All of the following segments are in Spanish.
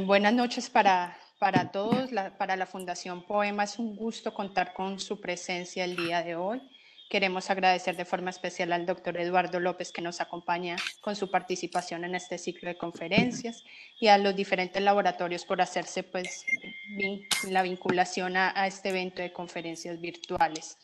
Buenas noches para todos. Para la Fundación Poema es un gusto contar con su presencia el día de hoy. Queremos agradecer de forma especial al doctor Eduardo López, que nos acompaña con su participación en este ciclo de conferencias, y a los diferentes laboratorios por hacerse la vinculación a este evento de conferencias virtuales.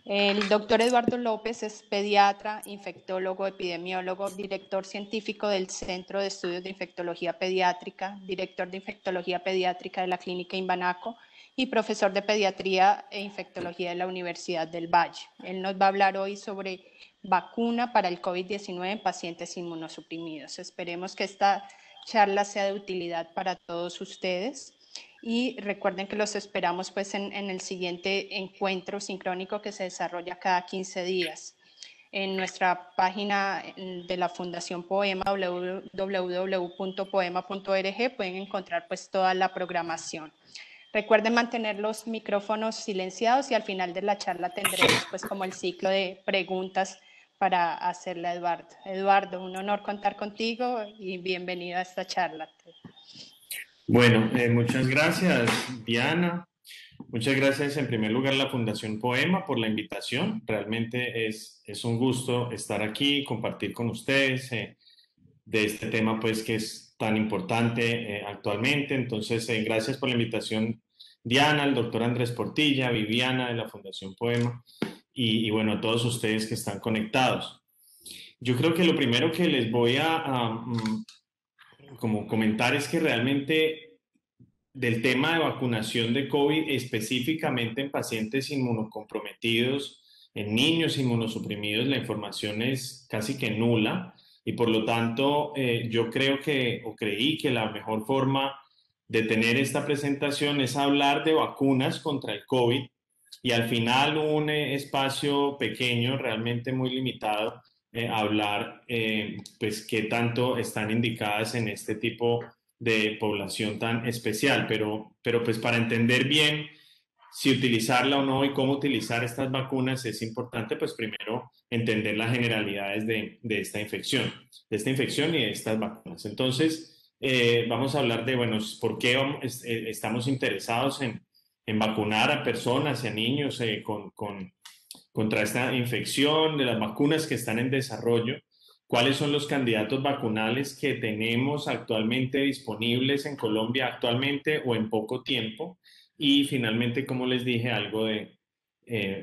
El doctor Eduardo López es pediatra, infectólogo, epidemiólogo, director científico del Centro de Estudios de Infectología Pediátrica, director de Infectología Pediátrica de la Clínica Imbanaco y profesor de Pediatría e Infectología de la Universidad del Valle. Él nos va a hablar hoy sobre vacuna para el COVID-19 en pacientes inmunosuprimidos. Esperemos que esta charla sea de utilidad para todos ustedes. Y recuerden que los esperamos pues en el siguiente encuentro sincrónico que se desarrolla cada 15 días. En nuestra página de la Fundación Poema, www.poema.org, pueden encontrar pues toda la programación. Recuerden mantener los micrófonos silenciados y al final de la charla tendremos pues como el ciclo de preguntas para hacerle a Eduardo. Eduardo, un honor contar contigo y bienvenido a esta charla. Bueno, muchas gracias, Diana. Muchas gracias en primer lugar a la Fundación Poema por la invitación. Realmente es un gusto estar aquí y compartir con ustedes de este tema pues que es tan importante actualmente. Entonces, gracias por la invitación, Diana, al doctor Andrés Portilla, Viviana de la Fundación Poema y bueno, a todos ustedes que están conectados. Yo creo que lo primero que les voy a como comentar es que realmente del tema de vacunación de COVID, específicamente en pacientes inmunocomprometidos, en niños inmunosuprimidos, la información es casi que nula y por lo tanto yo creo que o creí que la mejor forma de tener esta presentación es hablar de vacunas contra el COVID y al final un espacio pequeño, realmente muy limitado, hablar pues qué tanto están indicadas en este tipo de población tan especial, pero pues para entender bien si utilizarla o no y cómo utilizar estas vacunas es importante, pues primero entender las generalidades de esta infección, y de estas vacunas. Entonces, vamos a hablar de, bueno, por qué estamos interesados en vacunar a personas y a niños contra esta infección, de las vacunas que están en desarrollo, cuáles son los candidatos vacunales que tenemos actualmente disponibles en Colombia actualmente o en poco tiempo y finalmente, como les dije, algo de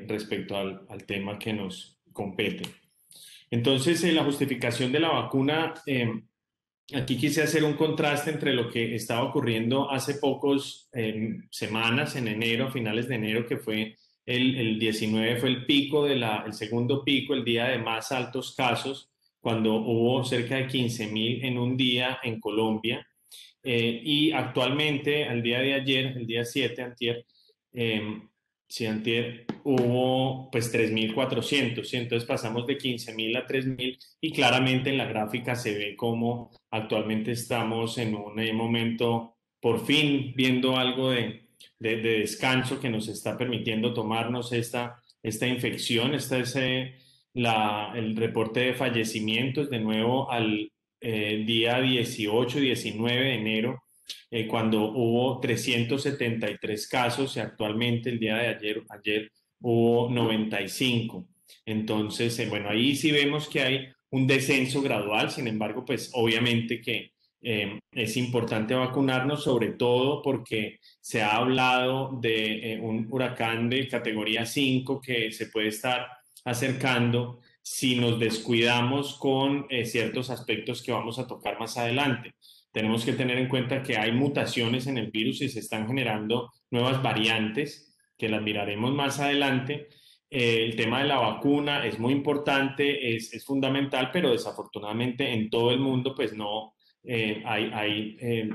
respecto al tema que nos compete. Entonces, la justificación de la vacuna, aquí quise hacer un contraste entre lo que estaba ocurriendo hace pocos semanas, en enero, a finales de enero, que fue el 19, fue el pico, el segundo pico, el día de más altos casos, cuando hubo cerca de 15.000 en un día en Colombia. Y actualmente, al día de ayer, el día 7, antier, sí, antier, hubo pues 3.400, ¿sí? Entonces pasamos de 15.000 a 3.000 y claramente en la gráfica se ve cómo actualmente estamos en un momento, por fin, viendo algo de descanso que nos está permitiendo tomarnos esta infección. Esta es el reporte de fallecimientos de nuevo al día 18, 19 de enero, cuando hubo 373 casos y actualmente el día de ayer hubo 95. Entonces, bueno, ahí sí vemos que hay un descenso gradual, sin embargo, pues obviamente que es importante vacunarnos, sobre todo porque se ha hablado de un huracán de categoría 5 que se puede estar acercando si nos descuidamos con ciertos aspectos que vamos a tocar más adelante. Tenemos que tener en cuenta que hay mutaciones en el virus y se están generando nuevas variantes que las miraremos más adelante. El tema de la vacuna es muy importante, es fundamental, pero desafortunadamente en todo el mundo pues no hay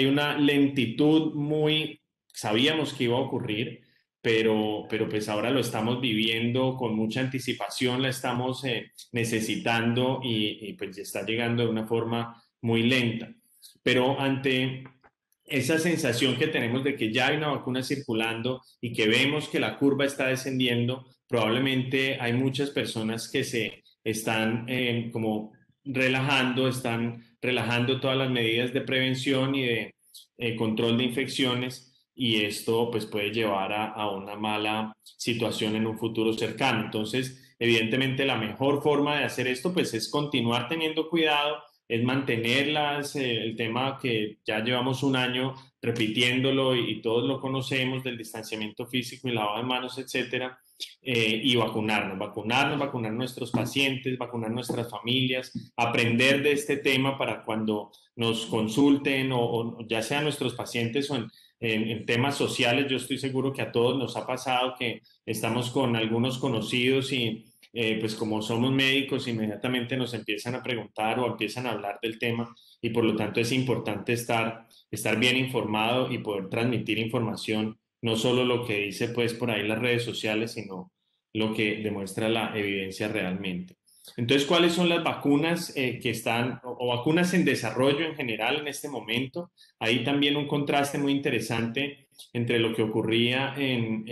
una lentitud muy, sabíamos que iba a ocurrir, pero pues ahora lo estamos viviendo con mucha anticipación, la estamos necesitando y pues ya está llegando de una forma muy lenta. Pero ante esa sensación que tenemos de que ya hay una vacuna circulando y que vemos que la curva está descendiendo, probablemente hay muchas personas que se están como relajando, están relajando todas las medidas de prevención y de control de infecciones, y esto pues puede llevar a una mala situación en un futuro cercano. Entonces, evidentemente la mejor forma de hacer esto pues es continuar teniendo cuidado, es mantenerlas, el tema que ya llevamos un año repitiéndolo y todos lo conocemos del distanciamiento físico y lavado de manos, etcétera, y vacunar nuestros pacientes, vacunar nuestras familias, aprender de este tema para cuando nos consulten o ya sean nuestros pacientes o en temas sociales. Yo estoy seguro que a todos nos ha pasado que estamos con algunos conocidos y pues como somos médicos inmediatamente nos empiezan a preguntar o empiezan a hablar del tema, y por lo tanto es importante estar bien informado y poder transmitir información, no solo lo que dice pues por ahí las redes sociales, sino lo que demuestra la evidencia realmente. Entonces, ¿cuáles son las vacunas que están o vacunas en desarrollo en general en este momento? Ahí también un contraste muy interesante entre lo que ocurría en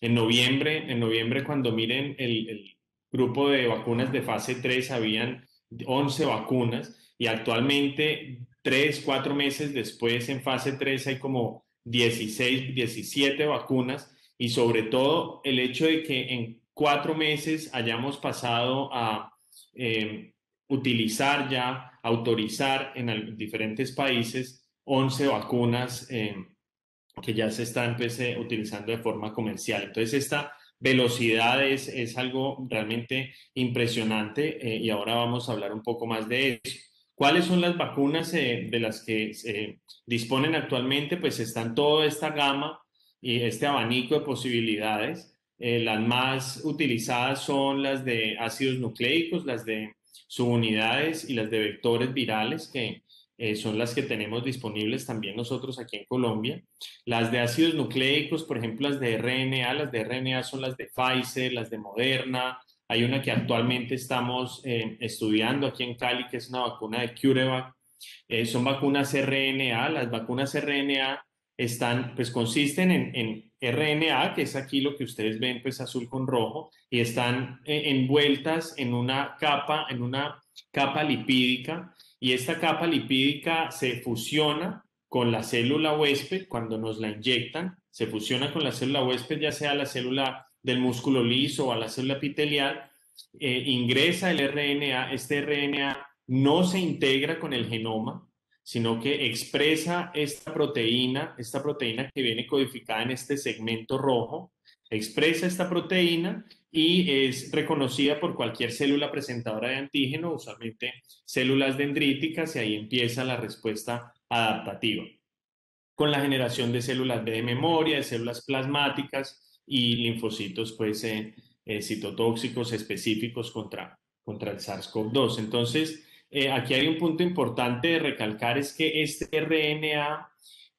noviembre. En noviembre, cuando miren el grupo de vacunas de fase 3, habían 11 vacunas, y actualmente, 3, 4 meses después, en fase 3 hay como 16, 17 vacunas, y sobre todo el hecho de que en 4 meses hayamos pasado a eh, utilizar ya, autorizar en diferentes países 11 vacunas que ya se están pues, utilizando de forma comercial. Entonces, esta velocidad es algo realmente impresionante, y ahora vamos a hablar un poco más de eso. ¿Cuáles son las vacunas de las que se disponen actualmente? Pues están toda esta gama y este abanico de posibilidades. Las más utilizadas son las de ácidos nucleicos, las de subunidades y las de vectores virales, que son las que tenemos disponibles también nosotros aquí en Colombia. Las de ácidos nucleicos, por ejemplo, las de RNA son las de Pfizer, las de Moderna. Hay una que actualmente estamos estudiando aquí en Cali, que es una vacuna de CureVac. Son vacunas RNA. Las vacunas RNA pues consisten en RNA, que es aquí lo que ustedes ven, pues azul con rojo, y están envueltas en una capa lipídica, y esta capa lipídica se fusiona con la célula huésped cuando nos la inyectan, se fusiona con la célula huésped, ya sea la célula del músculo liso o a la célula epitelial, ingresa el RNA. Este RNA no se integra con el genoma, sino que expresa esta proteína que viene codificada en este segmento rojo, expresa esta proteína y es reconocida por cualquier célula presentadora de antígeno, usualmente células dendríticas, y ahí empieza la respuesta adaptativa, con la generación de células B de memoria, de células plasmáticas y linfocitos pues, citotóxicos específicos contra el SARS-CoV-2. Entonces, aquí hay un punto importante de recalcar, es que este RNA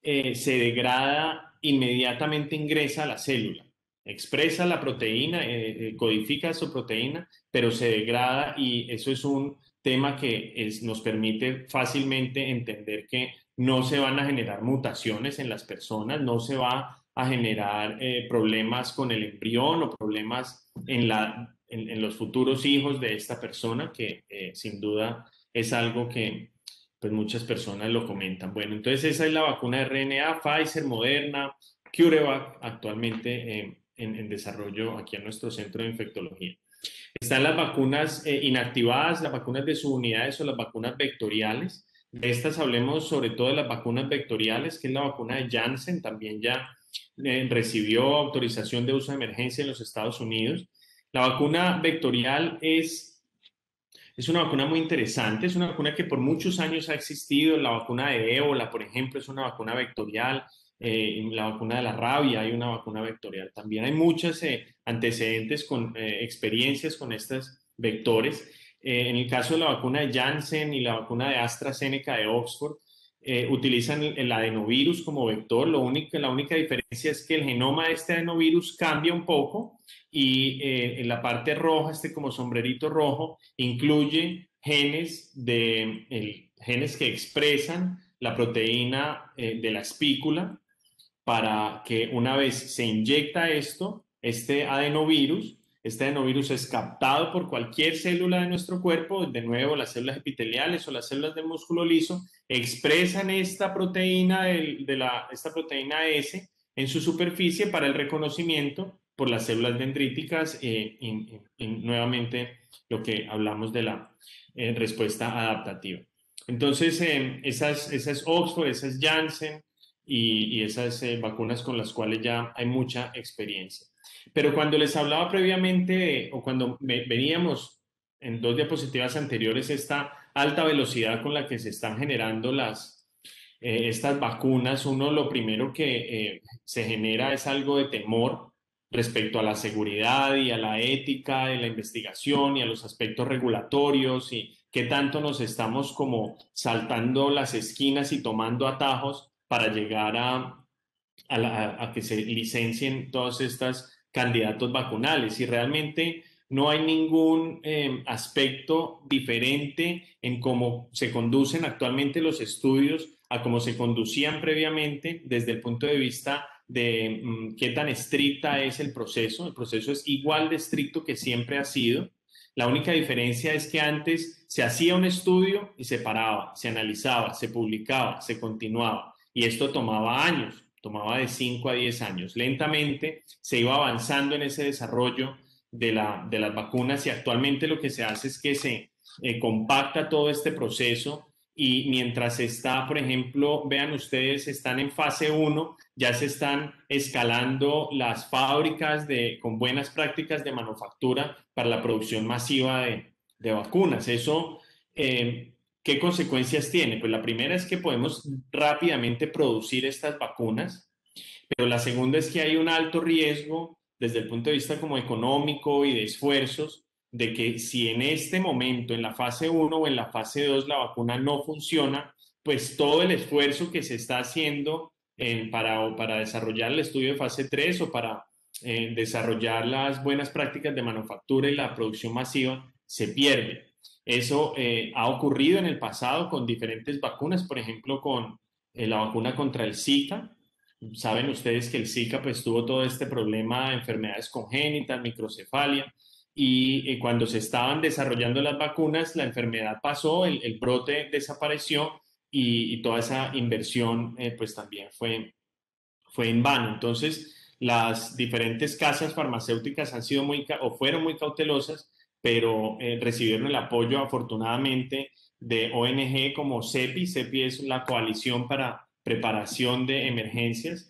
se degrada inmediatamente, ingresa a la célula, expresa la proteína, codifica su proteína, pero se degrada, y eso es un tema que nos permite fácilmente entender que no se van a generar mutaciones en las personas, no se va a generar problemas con el embrión o problemas en los futuros hijos de esta persona, que sin duda es algo que pues muchas personas lo comentan. Bueno, entonces esa es la vacuna de RNA, Pfizer, Moderna, CureVac, actualmente en desarrollo aquí en nuestro centro de infectología. Están las vacunas inactivadas, las vacunas de subunidades o las vacunas vectoriales. De estas hablemos sobre todo de las vacunas vectoriales, que es la vacuna de Janssen, también ya recibió autorización de uso de emergencia en los Estados Unidos. La vacuna vectorial es una vacuna muy interesante, es una vacuna que por muchos años ha existido. La vacuna de ébola, por ejemplo, es una vacuna vectorial. La vacuna de la rabia, hay una vacuna vectorial también. Hay muchos antecedentes con experiencias con estos vectores. En el caso de la vacuna de Janssen y la vacuna de AstraZeneca de Oxford, utilizan el adenovirus como vector. La única diferencia es que el genoma de este adenovirus cambia un poco, y en la parte roja, como sombrerito rojo, incluye genes que expresan la proteína de la espícula, para que una vez se inyecta este adenovirus, Este adenovirus es captado por cualquier célula de nuestro cuerpo, de nuevo las células epiteliales o las células del músculo liso, expresan esta proteína, esta proteína S en su superficie para el reconocimiento por las células dendríticas y nuevamente lo que hablamos de la respuesta adaptativa. Entonces, esas Oxford, esas Janssen y esas vacunas con las cuales ya hay mucha experiencia. Pero cuando les hablaba previamente o cuando veníamos en dos diapositivas anteriores esta alta velocidad con la que se están generando estas vacunas, uno lo primero que se genera es algo de temor respecto a la seguridad y a la ética de la investigación y a los aspectos regulatorios y qué tanto nos estamos como saltando las esquinas y tomando atajos para llegar a que se licencien todos estos candidatos vacunales. Y realmente no hay ningún aspecto diferente en cómo se conducen actualmente los estudios a cómo se conducían previamente desde el punto de vista de qué tan estricta es el proceso. El proceso es igual de estricto que siempre ha sido. La única diferencia es que antes se hacía un estudio y se paraba, se analizaba, se publicaba, se continuaba. Y esto tomaba años, tomaba de 5 a 10 años. Lentamente se iba avanzando en ese desarrollo de las vacunas y actualmente lo que se hace es que se compacta todo este proceso y mientras está, por ejemplo, vean ustedes, están en fase 1, ya se están escalando las fábricas con buenas prácticas de manufactura para la producción masiva de vacunas. Eso, ¿qué consecuencias tiene? Pues la primera es que podemos rápidamente producir estas vacunas, pero la segunda es que hay un alto riesgo desde el punto de vista como económico y de esfuerzos de que si en este momento, en la fase 1 o en la fase 2 la vacuna no funciona, pues todo el esfuerzo que se está haciendo para desarrollar el estudio de fase 3 o para desarrollar las buenas prácticas de manufactura y la producción masiva se pierde. Eso ha ocurrido en el pasado con diferentes vacunas, por ejemplo, con la vacuna contra el Zika. Saben ustedes que el Zika pues tuvo todo este problema de enfermedades congénitas, microcefalia, y cuando se estaban desarrollando las vacunas, la enfermedad pasó, el brote desapareció y toda esa inversión pues también fue en vano. Entonces, las diferentes casas farmacéuticas han sido o fueron muy cautelosas, pero recibieron el apoyo afortunadamente de ONG como CEPI. CEPI es la coalición para preparación de emergencias,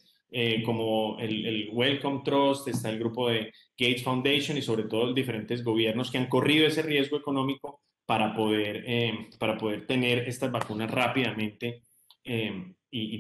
como el Wellcome Trust, está el grupo de Gates Foundation y sobre todo los diferentes gobiernos que han corrido ese riesgo económico para poder tener estas vacunas rápidamente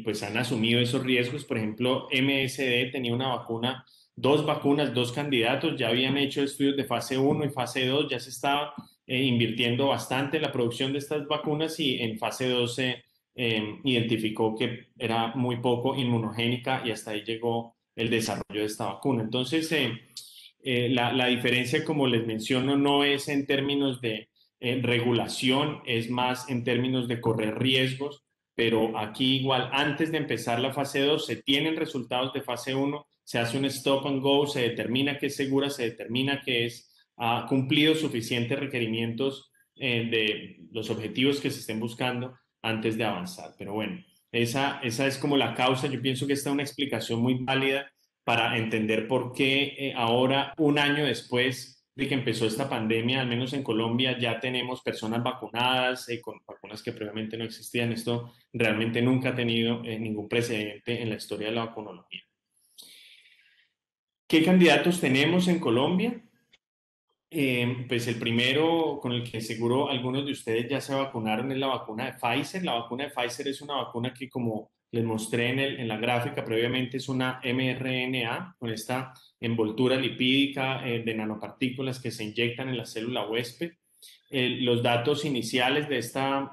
pues han asumido esos riesgos. Por ejemplo, MSD tenía una vacuna, dos vacunas, dos candidatos, ya habían hecho estudios de fase 1 y fase 2, ya se estaba invirtiendo bastante en la producción de estas vacunas y en fase 2 se identificó que era muy poco inmunogénica y hasta ahí llegó el desarrollo de esta vacuna. Entonces, la diferencia, como les menciono, no es en términos de regulación, es más en términos de correr riesgos, pero aquí igual antes de empezar la fase 2 se tienen resultados de fase 1, se hace un stop and go, se determina que es segura, se determina que ha cumplido suficientes requerimientos de los objetivos que se estén buscando antes de avanzar. Pero bueno, esa es como la causa. Yo pienso que esta es una explicación muy válida para entender por qué ahora, un año después de que empezó esta pandemia, al menos en Colombia, ya tenemos personas vacunadas con vacunas que previamente no existían. Esto realmente nunca ha tenido ningún precedente en la historia de la vacunología. ¿Qué candidatos tenemos en Colombia? Pues el primero con el que seguro algunos de ustedes ya se vacunaron es la vacuna de Pfizer. La vacuna de Pfizer es una vacuna que, como les mostré en la gráfica previamente, es una mRNA con esta envoltura lipídica de nanopartículas que se inyectan en la célula huésped. Los datos iniciales de esta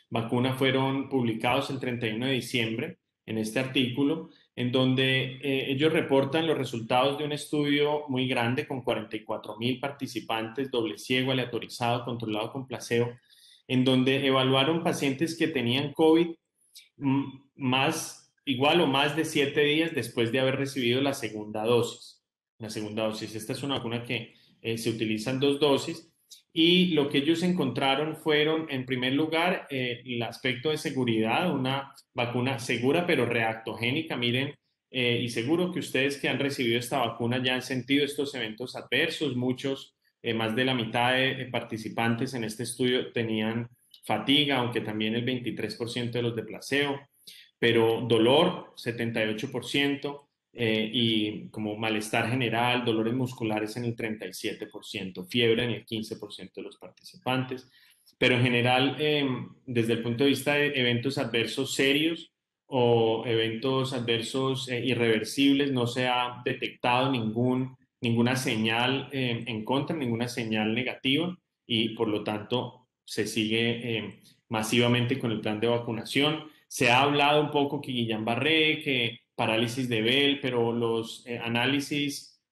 vacuna fueron publicados el 31 de diciembre en este artículo, en donde ellos reportan los resultados de un estudio muy grande con 44.000 participantes, doble ciego, aleatorizado, controlado con placebo, en donde evaluaron pacientes que tenían COVID igual o más de 7 días después de haber recibido la segunda dosis. una segunda dosis. Esta es una vacuna que se utilizan 2 dosis. Y lo que ellos encontraron fueron, en primer lugar, el aspecto de seguridad, una vacuna segura pero reactogénica. Miren, y seguro que ustedes que han recibido esta vacuna ya han sentido estos eventos adversos. Muchos, más de la mitad de participantes en este estudio tenían fatiga, aunque también el 23% de los de placebo, pero dolor, 78%, y como malestar general, dolores musculares en el 37%, fiebre en el 15% de los participantes. Pero en general, desde el punto de vista de eventos adversos serios o eventos adversos irreversibles, no se ha detectado ninguna señal en contra, ninguna señal negativa, y por lo tanto se sigue masivamente con el plan de vacunación. Se ha hablado un poco que Guillain-Barré, que parálisis de Bell, pero los análisis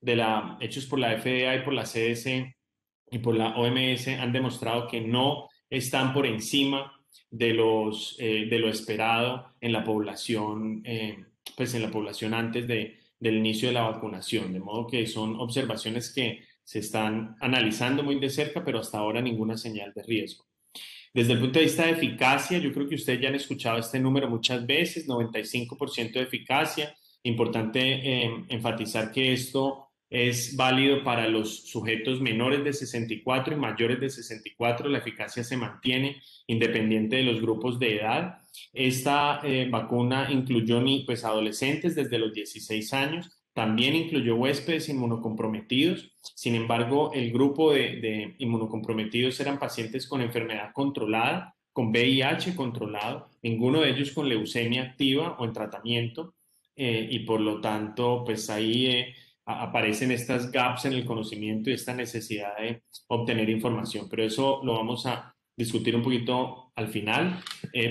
hechos por la FDA y por la CDC y por la OMS han demostrado que no están por encima de lo esperado en la población, pues en la población antes del inicio de la vacunación. De modo que son observaciones que se están analizando muy de cerca, pero hasta ahora ninguna señal de riesgo. Desde el punto de vista de eficacia, yo creo que ustedes ya han escuchado este número muchas veces, 95% de eficacia. Importante enfatizar que esto es válido para los sujetos menores de 64 y mayores de 64. La eficacia se mantiene independiente de los grupos de edad. Esta vacuna incluyó pues, adolescentes desde los 16 años. También incluyó huéspedes inmunocomprometidos. Sin embargo, el grupo de inmunocomprometidos eran pacientes con enfermedad controlada, con VIH controlado, ninguno de ellos con leucemia activa o en tratamiento, y por lo tanto, pues ahí aparecen estas gaps en el conocimiento y esta necesidad de obtener información. Pero eso lo vamos a discutir un poquito al final.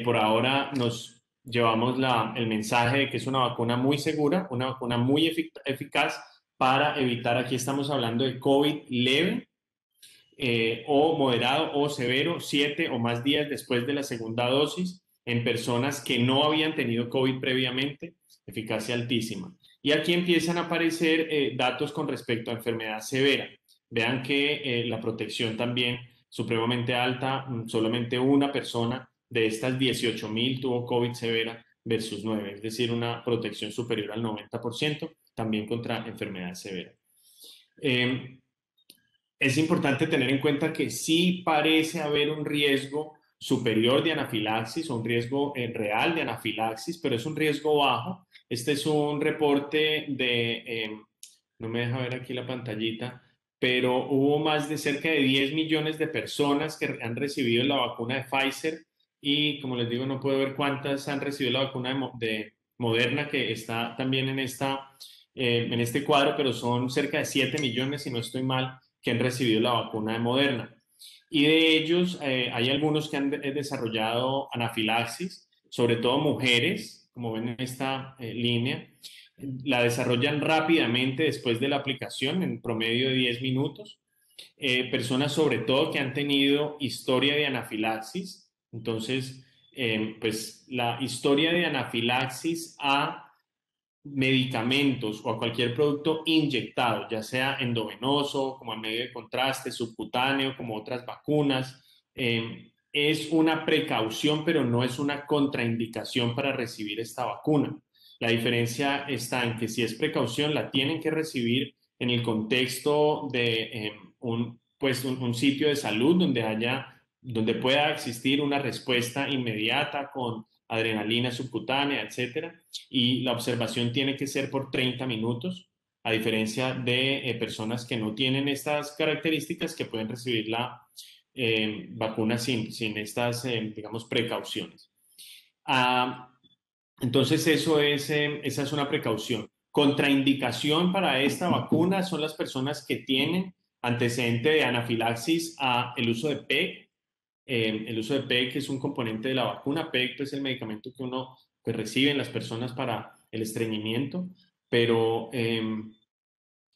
Por ahora nos llevamos el mensaje de que es una vacuna muy segura, una vacuna muy eficaz para evitar, aquí estamos hablando de COVID leve, o moderado o severo, 7 o más días después de la segunda dosis, en personas que no habían tenido COVID previamente, eficacia altísima. Y aquí empiezan a aparecer datos con respecto a enfermedad severa. Vean que la protección también supremamente alta, solamente una persona de estas 18,000 tuvo COVID severa versus 9, es decir, una protección superior al 90%, también contra enfermedad severa. Es importante tener en cuenta que sí parece haber un riesgo superior de anafilaxis o un riesgo real de anafilaxis, pero es un riesgo bajo. Este es un reporte no me deja ver aquí la pantallita, pero hubo más de cerca de 10 millones de personas que han recibido la vacuna de Pfizer y, como les digo, no puedo ver cuántas han recibido la vacuna de Moderna, que está también en este cuadro, pero son cerca de 7 millones, si no estoy mal, que han recibido la vacuna de Moderna. Y de ellos hay algunos que han desarrollado anafilaxis, sobre todo mujeres, como ven en esta línea. La desarrollan rápidamente después de la aplicación, en promedio de 10 minutos. Personas sobre todo que han tenido historia de anafilaxis. Entonces, pues la historia de anafilaxis a medicamentos o a cualquier producto inyectado, ya sea endovenoso, como a medio de contraste, subcutáneo, como otras vacunas, es una precaución, pero no es una contraindicación para recibir esta vacuna. La diferencia está en que si es precaución, la tienen que recibir en el contexto de un sitio de salud donde pueda existir una respuesta inmediata con adrenalina subcutánea, etcétera, y la observación tiene que ser por 30 minutos, a diferencia de personas que no tienen estas características que pueden recibir la vacuna sin estas, digamos, precauciones. Ah, entonces, esa es una precaución. Contraindicación para esta vacuna son las personas que tienen antecedente de anafilaxis a el uso de PEG. El uso de PEG es un componente de la vacuna. PEG pues, es el medicamento que uno pues, recibe en las personas para el estreñimiento, pero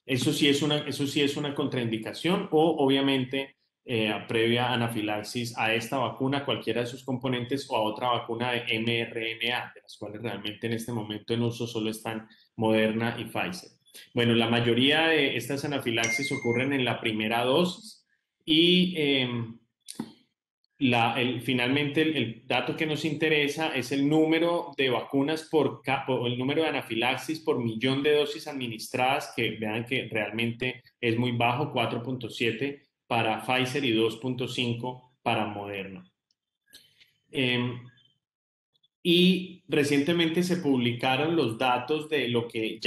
eso sí es una contraindicación o obviamente previa anafilaxis a esta vacuna, cualquiera de sus componentes o a otra vacuna de mRNA, de las cuales realmente en este momento en uso solo están Moderna y Pfizer. Bueno, la mayoría de estas anafilaxis ocurren en la primera dosis y finalmente el dato que nos interesa es el número de vacunas o el número de anafilaxis por millón de dosis administradas, que vean que realmente es muy bajo, 4.7 para Pfizer y 2.5 para Moderna. Y recientemente se publicaron los datos de lo que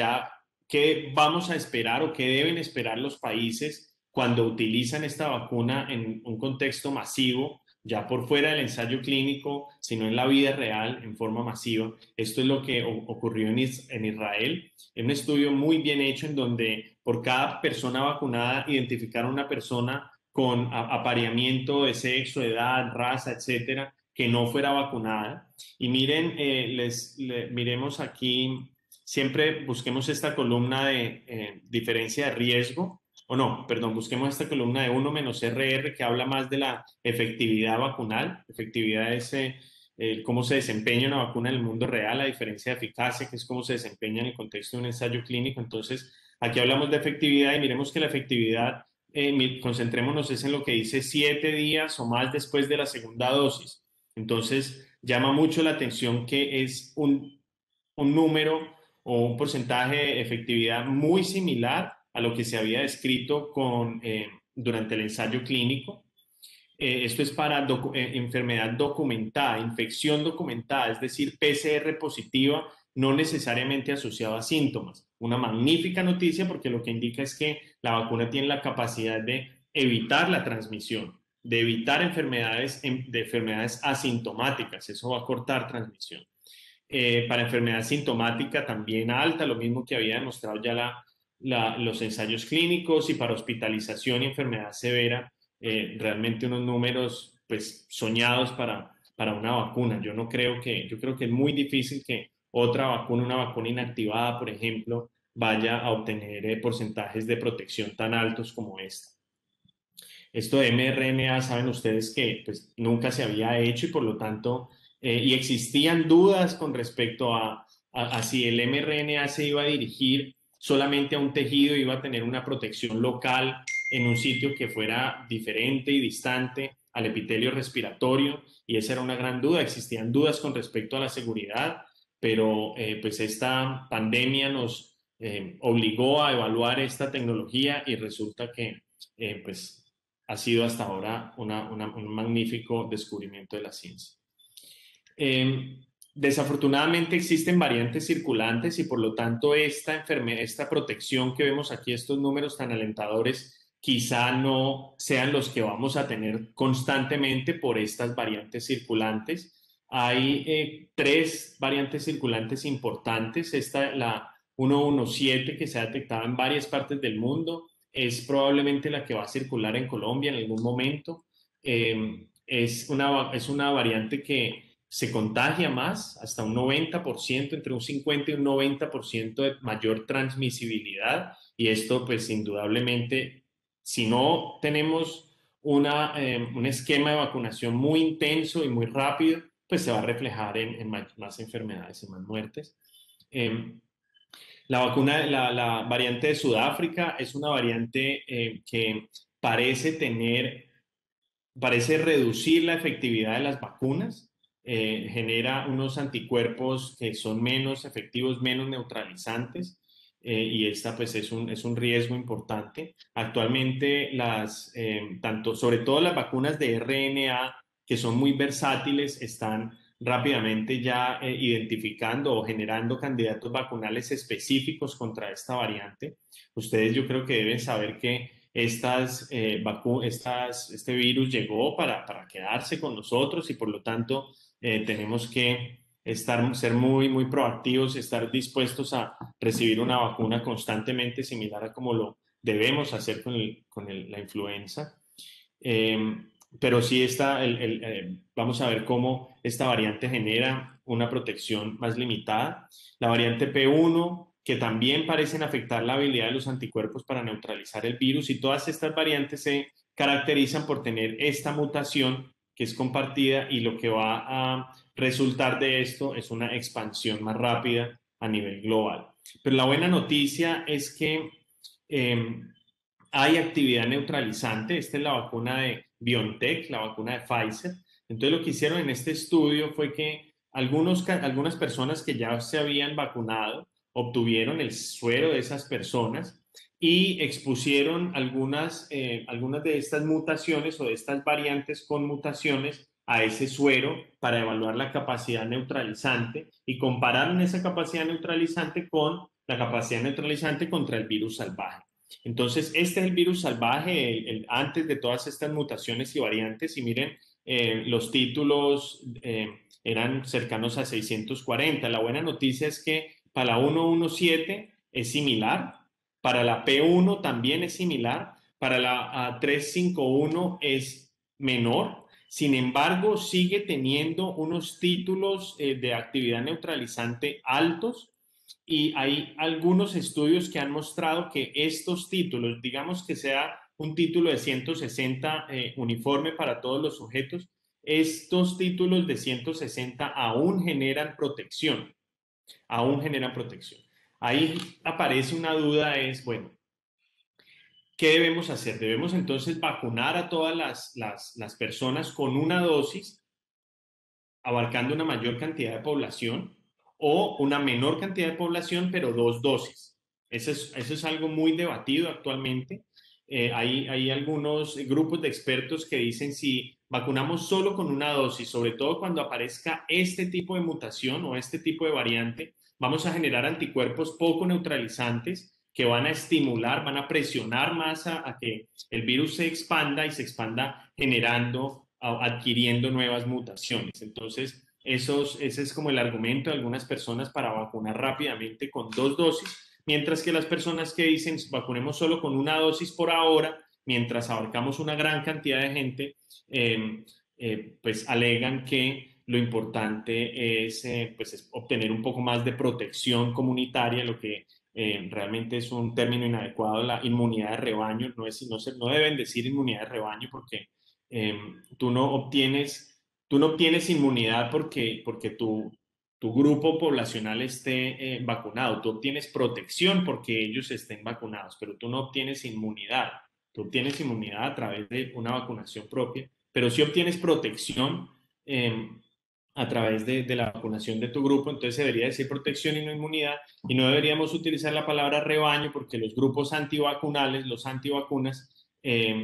vamos a esperar o que deben esperar los países cuando utilizan esta vacuna en un contexto masivo, ya por fuera del ensayo clínico, sino en la vida real, en forma masiva. Esto es lo que ocurrió en Israel, en un estudio muy bien hecho en donde por cada persona vacunada identificaron una persona con apareamiento de sexo, edad, raza, etcétera, que no fuera vacunada. Y miren, miremos aquí, siempre busquemos esta columna de diferencia de riesgo, o no, perdón, busquemos esta columna de 1 menos RR que habla más de la efectividad vacunal. Efectividad es cómo se desempeña una vacuna en el mundo real, a diferencia de eficacia, que es cómo se desempeña en el contexto de un ensayo clínico. Entonces, aquí hablamos de efectividad y miremos que la efectividad, concentrémonos es en lo que dice 7 días o más después de la segunda dosis. Entonces, llama mucho la atención que es un número o un porcentaje de efectividad muy similar a lo que se había descrito durante el ensayo clínico. Esto es para enfermedad documentada, infección documentada, es decir, PCR positiva, no necesariamente asociada a síntomas. Una magnífica noticia porque lo que indica es que la vacuna tiene la capacidad de evitar la transmisión, de evitar de enfermedades asintomáticas. Eso va a cortar transmisión. Para enfermedad sintomática también alta, lo mismo que había demostrado ya los ensayos clínicos, y para hospitalización y enfermedad severa, realmente unos números pues soñados para una vacuna. Yo creo que es muy difícil que otra vacuna, una vacuna inactivada, por ejemplo, vaya a obtener porcentajes de protección tan altos como esta. Esto de mRNA, saben ustedes que pues, nunca se había hecho y por lo tanto, y existían dudas con respecto a si el mRNA se iba a dirigir solamente a un tejido, iba a tener una protección local en un sitio que fuera diferente y distante al epitelio respiratorio, y esa era una gran duda. Existían dudas con respecto a la seguridad, pero pues esta pandemia nos obligó a evaluar esta tecnología y resulta que pues ha sido hasta ahora un magnífico descubrimiento de la ciencia. Desafortunadamente existen variantes circulantes y por lo tanto esta protección que vemos aquí, estos números tan alentadores, quizá no sean los que vamos a tener constantemente por estas variantes circulantes. Hay 3 variantes circulantes importantes. La 117, que se ha detectado en varias partes del mundo, es probablemente la que va a circular en Colombia en algún momento. Es una variante que se contagia más, hasta un 90%, entre un 50 y un 90% de mayor transmisibilidad, y esto pues indudablemente, si no tenemos un esquema de vacunación muy intenso y muy rápido, pues se va a reflejar en más enfermedades y más muertes. La variante de Sudáfrica es una variante que parece reducir la efectividad de las vacunas, genera unos anticuerpos que son menos efectivos, menos neutralizantes, y esta pues es un riesgo importante. Actualmente sobre todo las vacunas de RNA, que son muy versátiles, están rápidamente ya identificando o generando candidatos vacunales específicos contra esta variante. Ustedes yo creo que deben saber que este virus llegó para quedarse con nosotros, y por lo tanto tenemos que ser muy, muy proactivos, estar dispuestos a recibir una vacuna constantemente, similar a como lo debemos hacer con la influenza. Pero sí vamos a ver cómo esta variante genera una protección más limitada. La variante P1, que también parecen afectar la habilidad de los anticuerpos para neutralizar el virus, y todas estas variantes se caracterizan por tener esta mutación que es compartida, y lo que va a resultar de esto es una expansión más rápida a nivel global. Pero la buena noticia es que hay actividad neutralizante. Esta es la vacuna de BioNTech, la vacuna de Pfizer. Entonces, lo que hicieron en este estudio fue que algunas personas que ya se habían vacunado obtuvieron el suero de esas personas y expusieron algunas de estas mutaciones o de estas variantes con mutaciones a ese suero para evaluar la capacidad neutralizante y compararon esa capacidad neutralizante con la capacidad neutralizante contra el virus salvaje. Entonces, este es el virus salvaje antes de todas estas mutaciones y variantes. Y miren, los títulos eran cercanos a 640. La buena noticia es que para la 117 es similar, para la P1 también es similar, para la 351 es menor. Sin embargo, sigue teniendo unos títulos de actividad neutralizante altos y hay algunos estudios que han mostrado que estos títulos, digamos que sea un título de 160 uniforme para todos los sujetos, estos títulos de 160 aún generan protección, aún generan protección. Ahí aparece una duda, es, bueno, ¿qué debemos hacer? Debemos entonces vacunar a todas las personas con una dosis, abarcando una mayor cantidad de población, o una menor cantidad de población, pero dos dosis. Eso es algo muy debatido actualmente. Hay algunos grupos de expertos que dicen si vacunamos solo con una dosis, sobre todo cuando aparezca este tipo de mutación o este tipo de variante, vamos a generar anticuerpos poco neutralizantes que van a estimular, van a presionar más a que el virus se expanda y se expanda generando, adquiriendo nuevas mutaciones. Entonces, ese es como el argumento de algunas personas para vacunar rápidamente con dos dosis, mientras que las personas que dicen vacunemos solo con una dosis por ahora, mientras abarcamos una gran cantidad de gente, pues alegan que lo importante pues es obtener un poco más de protección comunitaria, lo que realmente es un término inadecuado, la inmunidad de rebaño. No deben decir inmunidad de rebaño porque eh, tú no obtienes tú no obtienes inmunidad porque tu grupo poblacional esté vacunado. Tú obtienes protección porque ellos estén vacunados, pero tú no obtienes inmunidad. Tú obtienes inmunidad a través de una vacunación propia, pero sí obtienes protección eh, a través de la vacunación de tu grupo. Entonces se debería decir protección y no inmunidad. Y no deberíamos utilizar la palabra rebaño porque los grupos antivacunales, los antivacunas,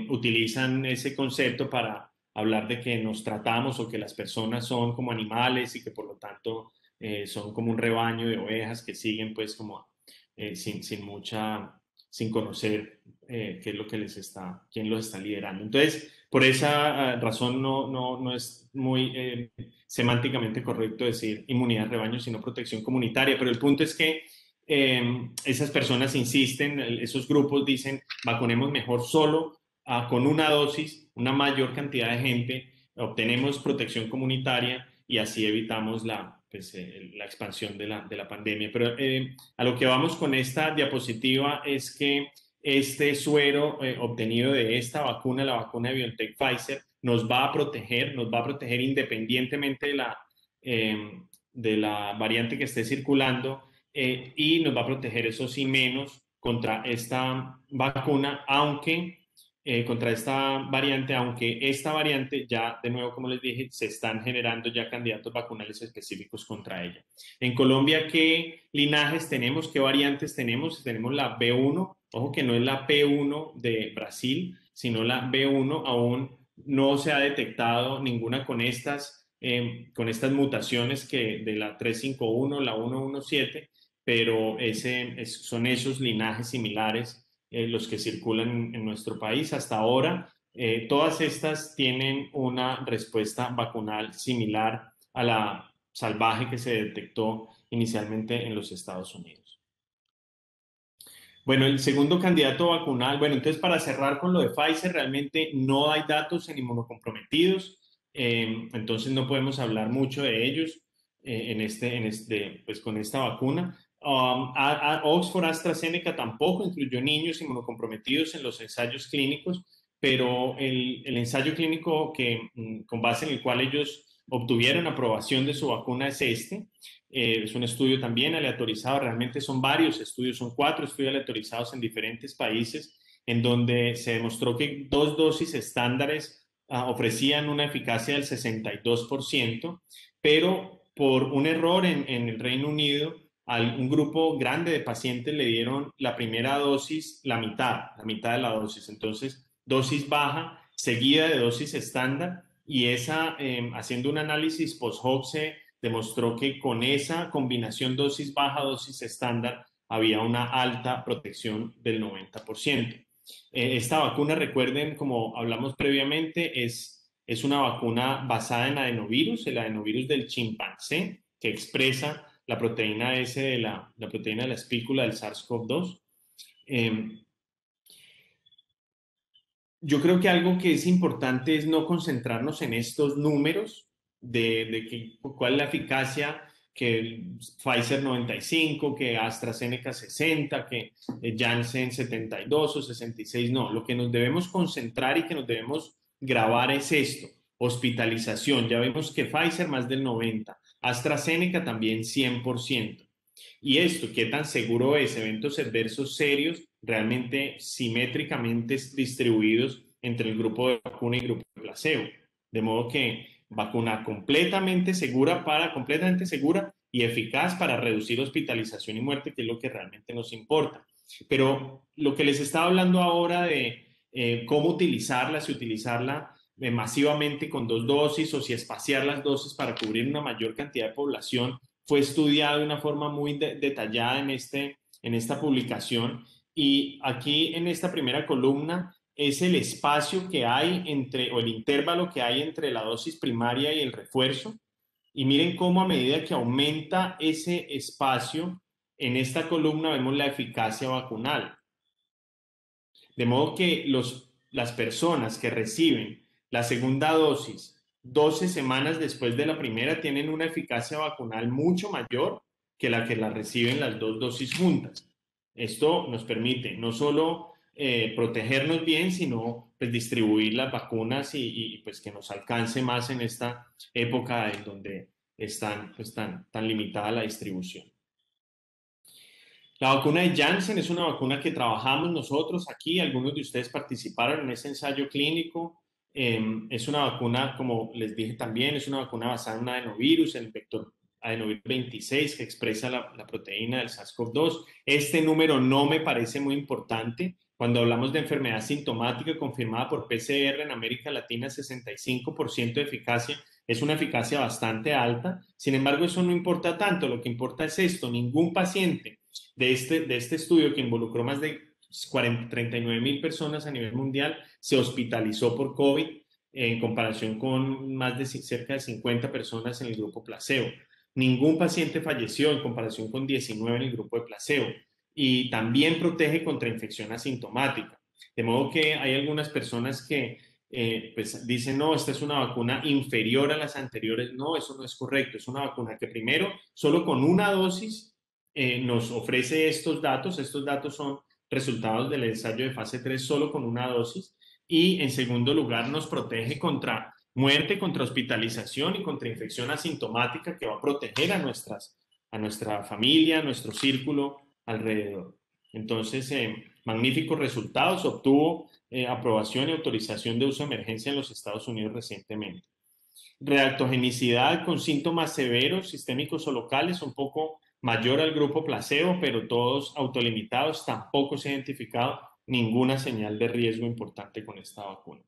utilizan ese concepto para hablar de que nos tratamos o que las personas son como animales y que por lo tanto son como un rebaño de ovejas que siguen pues como sin conocer qué es lo que quién los está liderando. Entonces, por esa razón no es muy semánticamente correcto decir inmunidad de rebaño, sino protección comunitaria, pero el punto es que esas personas insisten, esos grupos dicen vacunemos mejor solo con una dosis, una mayor cantidad de gente, obtenemos protección comunitaria y así evitamos la expansión de la pandemia. Pero a lo que vamos con esta diapositiva es que este suero obtenido de esta vacuna, la vacuna de BioNTech Pfizer, nos va a proteger independientemente de la variante que esté circulando y nos va a proteger, eso sí, menos contra esta vacuna, contra esta variante, aunque esta variante ya, de nuevo, como les dije, se están generando ya candidatos vacunales específicos contra ella. En Colombia, ¿qué linajes tenemos? ¿Qué variantes tenemos? Tenemos la B1, ojo que no es la P1 de Brasil, sino la B1, aún no se ha detectado ninguna con estas mutaciones que de la 351, la 117, pero son esos linajes similares los que circulan en nuestro país. Hasta ahora, todas estas tienen una respuesta vacunal similar a la salvaje que se detectó inicialmente en los Estados Unidos. Bueno, el segundo candidato vacunal, bueno, entonces para cerrar con lo de Pfizer, realmente no hay datos en inmunocomprometidos, entonces no podemos hablar mucho de ellos pues con esta vacuna. Oxford AstraZeneca tampoco incluyó niños inmunocomprometidos en los ensayos clínicos, pero el ensayo clínico con base en el cual ellos obtuvieron aprobación de su vacuna es este. Es un estudio también aleatorizado, realmente son varios estudios, son 4 estudios aleatorizados en diferentes países, en donde se demostró que 2 dosis estándares ofrecían una eficacia del 62%, pero por un error en el Reino Unido, a un grupo grande de pacientes le dieron la primera dosis, la mitad de la dosis. Entonces, dosis baja seguida de dosis estándar y haciendo un análisis post-hoc se demostró que con esa combinación dosis baja, dosis estándar, había una alta protección del 90%. Esta vacuna, recuerden, como hablamos previamente, es una vacuna basada en adenovirus, el adenovirus del chimpancé, que expresa la proteína S la proteína de la espícula del SARS-CoV-2. Yo creo que algo que es importante es no concentrarnos en estos números cuál es la eficacia que Pfizer 95, que AstraZeneca 60, que Janssen 72 o 66. No, lo que nos debemos concentrar y que nos debemos grabar es esto: hospitalización. Ya vimos que Pfizer más del 90, AstraZeneca también 100%. Y esto, ¿qué tan seguro es? Eventos adversos serios, realmente simétricamente distribuidos entre el grupo de vacuna y el grupo de placebo. De modo que vacuna completamente segura y eficaz para reducir hospitalización y muerte, que es lo que realmente nos importa. Pero lo que les estaba hablando ahora de cómo utilizarla, si utilizarla masivamente con 2 dosis o si espaciar las dosis para cubrir una mayor cantidad de población, fue estudiado de una forma muy detallada en esta publicación. Y aquí en esta primera columna es el espacio que hay o el intervalo que hay entre la dosis primaria y el refuerzo. Y miren cómo a medida que aumenta ese espacio, en esta columna vemos la eficacia vacunal. De modo que las personas que reciben la segunda dosis 12 semanas después de la primera tienen una eficacia vacunal mucho mayor que la reciben las 2 dosis juntas. Esto nos permite no solo protegernos bien, sino pues, distribuir las vacunas y pues que nos alcance más en esta época en donde están pues, tan limitada la distribución. La vacuna de Janssen es una vacuna que trabajamos nosotros aquí, algunos de ustedes participaron en ese ensayo clínico. Es una vacuna, como les dije también, es una vacuna basada en un adenovirus, el vector adenovirus 26, que expresa la proteína del SARS-CoV-2. Este número no me parece muy importante. Cuando hablamos de enfermedad sintomática confirmada por PCR en América Latina, 65% de eficacia, es una eficacia bastante alta. Sin embargo, eso no importa tanto. Lo que importa es esto: ningún paciente de este estudio, que involucró más de 39,000 personas a nivel mundial, se hospitalizó por COVID en comparación con más de cerca de 50 personas en el grupo placebo. Ningún paciente falleció en comparación con 19 en el grupo de placebo. Y también protege contra infección asintomática. De modo que hay algunas personas que pues dicen, no, esta es una vacuna inferior a las anteriores. No, eso no es correcto. Es una vacuna que primero, solo con una dosis, nos ofrece estos datos. Estos datos son resultados del ensayo de fase 3 solo con una dosis. Y en segundo lugar, nos protege contra muerte, contra hospitalización y contra infección asintomática, que va a proteger a nuestra familia, a nuestro círculo alrededor. Entonces, magníficos resultados. Obtuvo aprobación y autorización de uso de emergencia en los Estados Unidos recientemente. Reactogenicidad con síntomas severos, sistémicos o locales, un poco mayor al grupo placebo, pero todos autolimitados. Tampoco se ha identificado ninguna señal de riesgo importante con esta vacuna.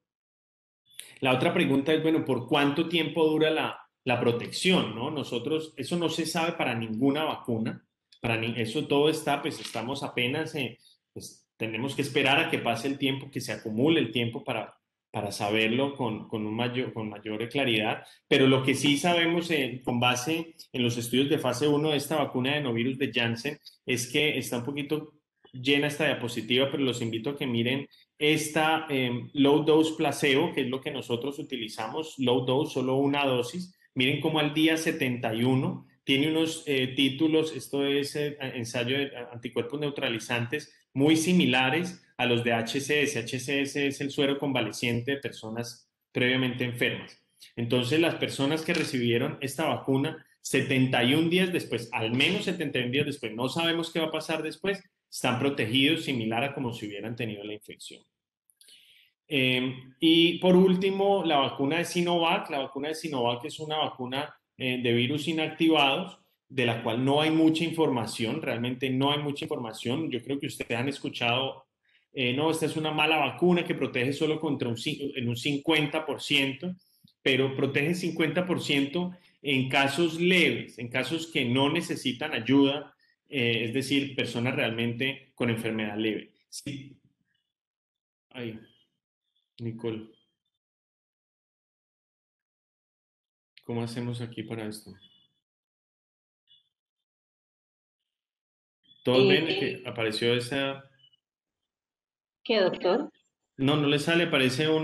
La otra pregunta es, bueno, ¿por cuánto tiempo dura la protección? ¿No? Nosotros, eso no se sabe para ninguna vacuna. Eso todo está, pues estamos apenas, pues tenemos que esperar a que pase el tiempo, que se acumule el tiempo para saberlo con mayor claridad. Pero lo que sí sabemos con base en los estudios de fase 1 de esta vacuna de adenovirus de Janssen es que está un poquito llena esta diapositiva, pero los invito a que miren esta low dose placebo, que es lo que nosotros utilizamos, low dose, solo una dosis. Miren cómo al día 71 tiene unos títulos, esto es ensayo de anticuerpos neutralizantes, muy similares a los de HCS. HCS es el suero convaleciente de personas previamente enfermas. Entonces, las personas que recibieron esta vacuna 71 días después, al menos 71 días después, no sabemos qué va a pasar después, están protegidos similar a como si hubieran tenido la infección. Y por último, la vacuna de Sinovac. La vacuna de Sinovac es una vacuna de virus inactivados, de la cual no hay mucha información, realmente no hay mucha información. Yo creo que ustedes han escuchado, no, esta es una mala vacuna que protege solo contra un 50%, pero protege 50% en casos leves, en casos que no necesitan ayuda, es decir, personas realmente con enfermedad leve. Sí. Ahí, Nicole. ¿Cómo hacemos aquí para esto? ¿Todos ven que apareció esa? ¿Qué, doctor? No, no le sale, aparece un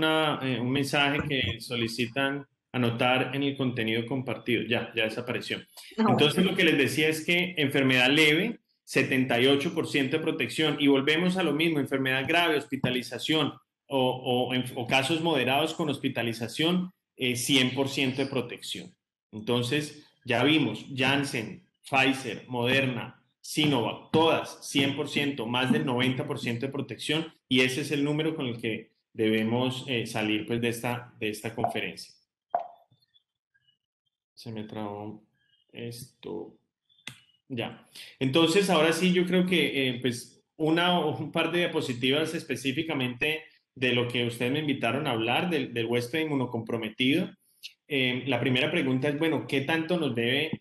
mensaje que solicitan anotar en el contenido compartido. Ya desapareció. No. Entonces lo que les decía es que enfermedad leve, 78% de protección. Y volvemos a lo mismo, enfermedad grave, hospitalización o casos moderados con hospitalización, 100% de protección. Entonces ya vimos, Janssen, Pfizer, Moderna, Sinovac, todas 100%, más del 90% de protección, y ese es el número con el que debemos salir pues, de esta conferencia. Se me trabó esto. Ya. Entonces, ahora sí, yo creo que pues un par de diapositivas específicamente de lo que ustedes me invitaron a hablar, del huésped inmunocomprometido. La primera pregunta es, bueno, ¿qué tanto nos debe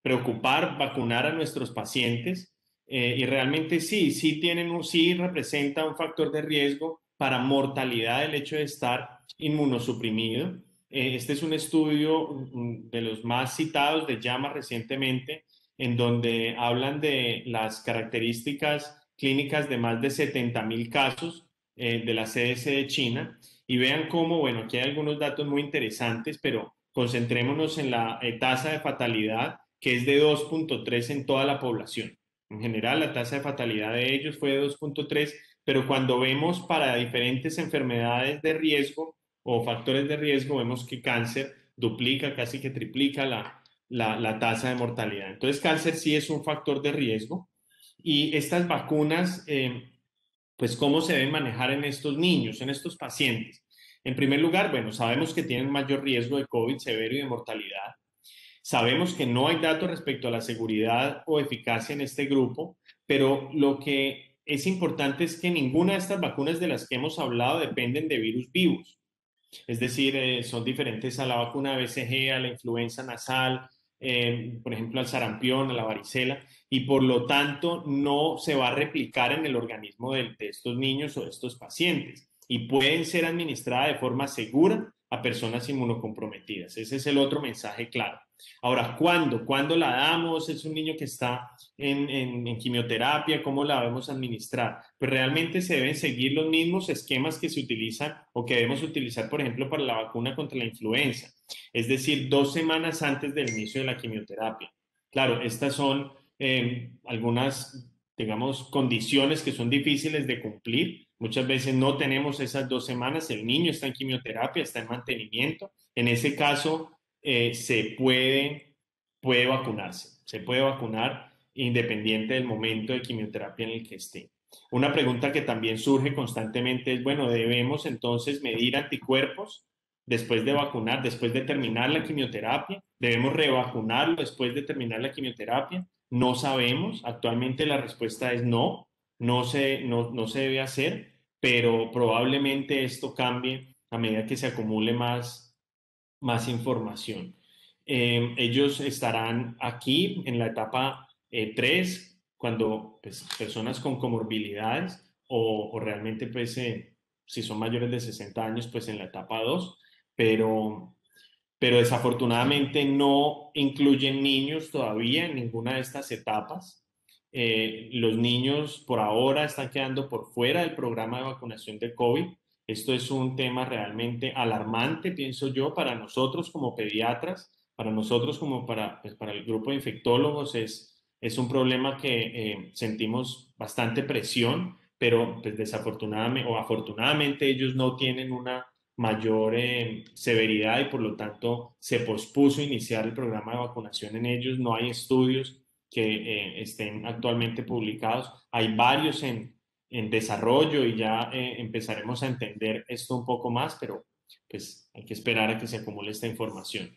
preocupar vacunar a nuestros pacientes? Y realmente sí representa un factor de riesgo para mortalidad el hecho de estar inmunosuprimido. Este es un estudio de los más citados de JAMA recientemente, en donde hablan de las características clínicas de más de 70,000 casos de la CDC de China. Y vean cómo, bueno, aquí hay algunos datos muy interesantes, pero concentrémonos en la tasa de fatalidad, que es de 2.3 en toda la población. En general, la tasa de fatalidad de ellos fue de 2.3, pero cuando vemos para diferentes enfermedades de riesgo o factores de riesgo, vemos que cáncer duplica, casi que triplica la tasa de mortalidad. Entonces, cáncer sí es un factor de riesgo y estas vacunas, pues, ¿cómo se deben manejar en estos niños, en estos pacientes? En primer lugar, bueno, sabemos que tienen mayor riesgo de COVID severo y de mortalidad. Sabemos que no hay datos respecto a la seguridad o eficacia en este grupo, pero lo que es importante es que ninguna de estas vacunas de las que hemos hablado dependen de virus vivos. Es decir, son diferentes a la vacuna BCG, a la influenza nasal, por ejemplo, al sarampión, a la varicela, y por lo tanto no se va a replicar en el organismo de estos niños o de estos pacientes y pueden ser administradas de forma segura a personas inmunocomprometidas. Ese es el otro mensaje claro. Ahora, ¿cuándo? ¿Cuándo la damos? Es un niño que está en quimioterapia, ¿cómo la debemos administrar? Pues realmente se deben seguir los mismos esquemas que se utilizan o que debemos utilizar, por ejemplo, para la vacuna contra la influenza, es decir, 2 semanas antes del inicio de la quimioterapia. Claro, estas son algunas, digamos, condiciones que son difíciles de cumplir. Muchas veces no tenemos esas 2 semanas, el niño está en quimioterapia, está en mantenimiento. En ese caso, se puede vacunarse, se puede vacunar independiente del momento de quimioterapia en el que esté. Una pregunta que también surge constantemente es, bueno, ¿debemos entonces medir anticuerpos después de vacunar, después de terminar la quimioterapia? ¿Debemos revacunarlo después de terminar la quimioterapia? No sabemos. Actualmente la respuesta es no, no se debe hacer, pero probablemente esto cambie a medida que se acumule más información. Ellos estarán aquí en la etapa 3, cuando pues, personas con comorbilidades o realmente pues, si son mayores de 60 años, pues en la etapa 2, pero, pero desafortunadamente no incluyen niños todavía en ninguna de estas etapas. Los niños por ahora están quedando por fuera del programa de vacunación de COVID. Esto es un tema realmente alarmante, pienso yo, para nosotros como pediatras, para nosotros como pues, para el grupo de infectólogos. Es un problema que sentimos bastante presión, pero pues, desafortunadamente o afortunadamente ellos no tienen mayor severidad y por lo tanto se pospuso iniciar el programa de vacunación en ellos. No hay estudios que estén actualmente publicados. Hay varios en desarrollo y ya empezaremos a entender esto un poco más, pero pues hay que esperar a que se acumule esta información.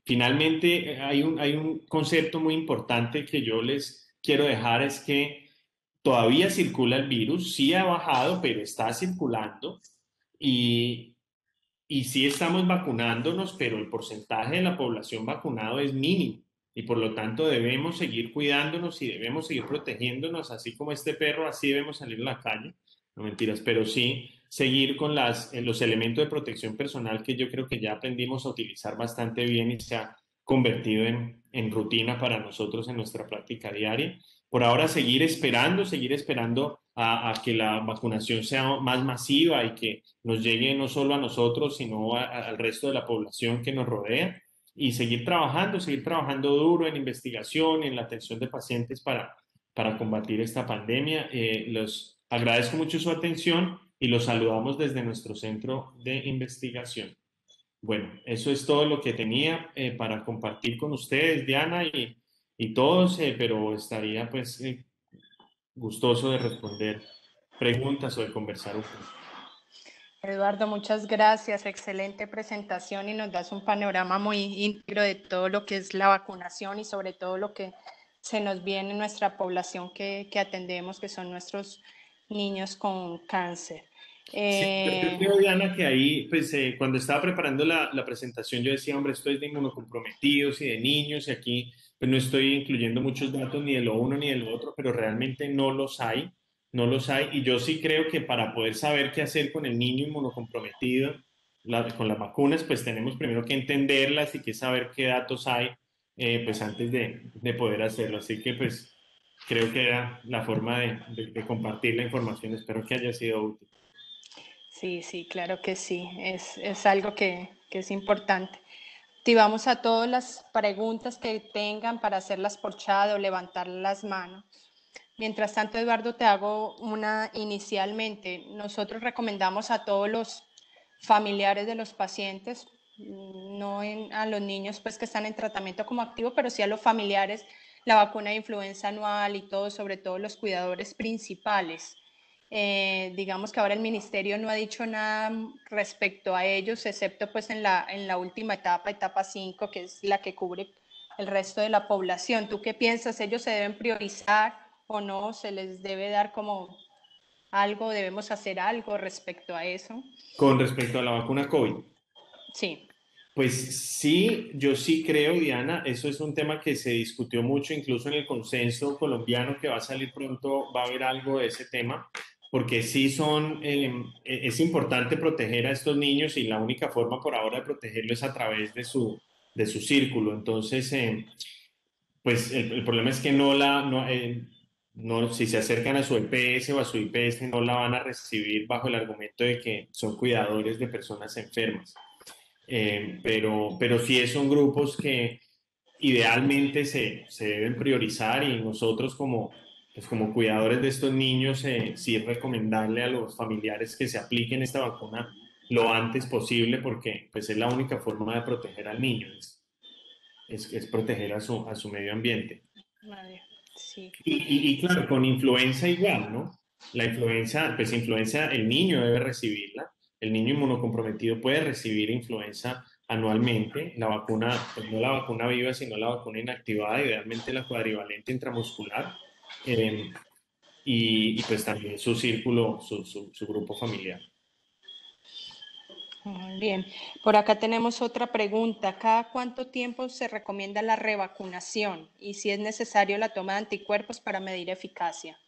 Finalmente, hay un concepto muy importante que yo les quiero dejar, es que todavía circula el virus, sí ha bajado, pero está circulando y, y sí estamos vacunándonos, pero el porcentaje de la población vacunado es mínimo y por lo tanto debemos seguir cuidándonos y debemos seguir protegiéndonos, así como este perro, así debemos salir a la calle, no mentiras, pero sí seguir con los elementos de protección personal que yo creo que ya aprendimos a utilizar bastante bien y se ha convertido en rutina para nosotros en nuestra práctica diaria. Por ahora seguir esperando a que la vacunación sea más masiva y que nos llegue no solo a nosotros, sino al resto de la población que nos rodea y seguir trabajando duro en investigación y en la atención de pacientes para combatir esta pandemia. Los agradezco mucho su atención y los saludamos desde nuestro centro de investigación. Bueno, eso es todo lo que tenía para compartir con ustedes, Diana, y todos, pero estaría pues gustoso de responder preguntas o de conversar un poco. Eduardo, muchas gracias. Excelente presentación y nos das un panorama muy íntegro de todo lo que es la vacunación y sobre todo lo que se nos viene en nuestra población que atendemos, que son nuestros niños con cáncer. Sí, yo creo, Diana, que ahí, pues cuando estaba preparando la presentación, yo decía, hombre, esto es de inmunocomprometidos y de niños, y aquí pues no estoy incluyendo muchos datos ni de lo uno ni de lo otro, pero realmente no los hay, no los hay, y yo sí creo que para poder saber qué hacer con el niño inmunocomprometido, con las vacunas, pues tenemos primero que entenderlas y que saber qué datos hay, pues antes de poder hacerlo. Así que pues creo que era la forma de compartir la información. Espero que haya sido útil. Sí, sí, claro que sí. Es algo que es importante. Activamos a todas las preguntas que tengan para hacerlas por chat o levantar las manos. Mientras tanto, Eduardo, te hago una inicialmente. Nosotros recomendamos a todos los familiares de los pacientes, no a los niños pues que están en tratamiento como activo, pero sí a los familiares, la vacuna de influenza anual y todo, sobre todo los cuidadores principales. Digamos que ahora el ministerio no ha dicho nada respecto a ellos, excepto pues en la última etapa, etapa 5, que es la que cubre el resto de la población. ¿Tú qué piensas? ¿Ellos se deben priorizar o no? ¿Se les debe dar como algo? ¿Debemos hacer algo respecto a eso? Con respecto a la vacuna COVID, Sí. pues sí, yo sí creo, Diana, eso es un tema que se discutió mucho, incluso en el consenso colombiano que va a salir pronto, va a haber algo de ese tema, porque sí es importante proteger a estos niños y la única forma por ahora de protegerlos es a través de su círculo. Entonces, pues el problema es que si se acercan a su EPS o a su IPS, no la van a recibir bajo el argumento de que son cuidadores de personas enfermas. Pero sí son grupos que idealmente se deben priorizar y nosotros pues como cuidadores de estos niños, sí recomendarle a los familiares que se apliquen esta vacuna lo antes posible porque pues es la única forma de proteger al niño, es proteger a su medio ambiente. Vale, sí. Y claro, con influenza igual, ¿no? La influenza, pues influenza, el niño debe recibirla, el niño inmunocomprometido puede recibir influenza anualmente, la vacuna, pues no la vacuna viva, sino la vacuna inactivada, idealmente la cuadrivalente intramuscular, pues también su círculo, su grupo familiar. Muy bien. Por acá tenemos otra pregunta. ¿Cada cuánto tiempo se recomienda la revacunación? Y si es necesario la toma de anticuerpos para medir eficacia.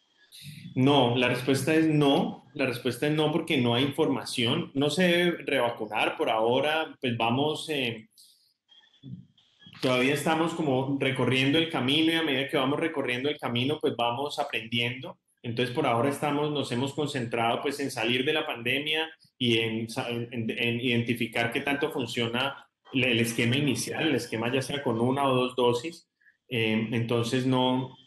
No, la respuesta es no. La respuesta es no porque no hay información. No se debe revacunar por ahora. Pues vamos, todavía estamos como recorriendo el camino y a medida que vamos recorriendo el camino, pues vamos aprendiendo. Entonces, por ahora nos hemos concentrado pues en salir de la pandemia y en identificar qué tanto funciona el esquema inicial, el esquema ya sea con una o dos dosis. Entonces, no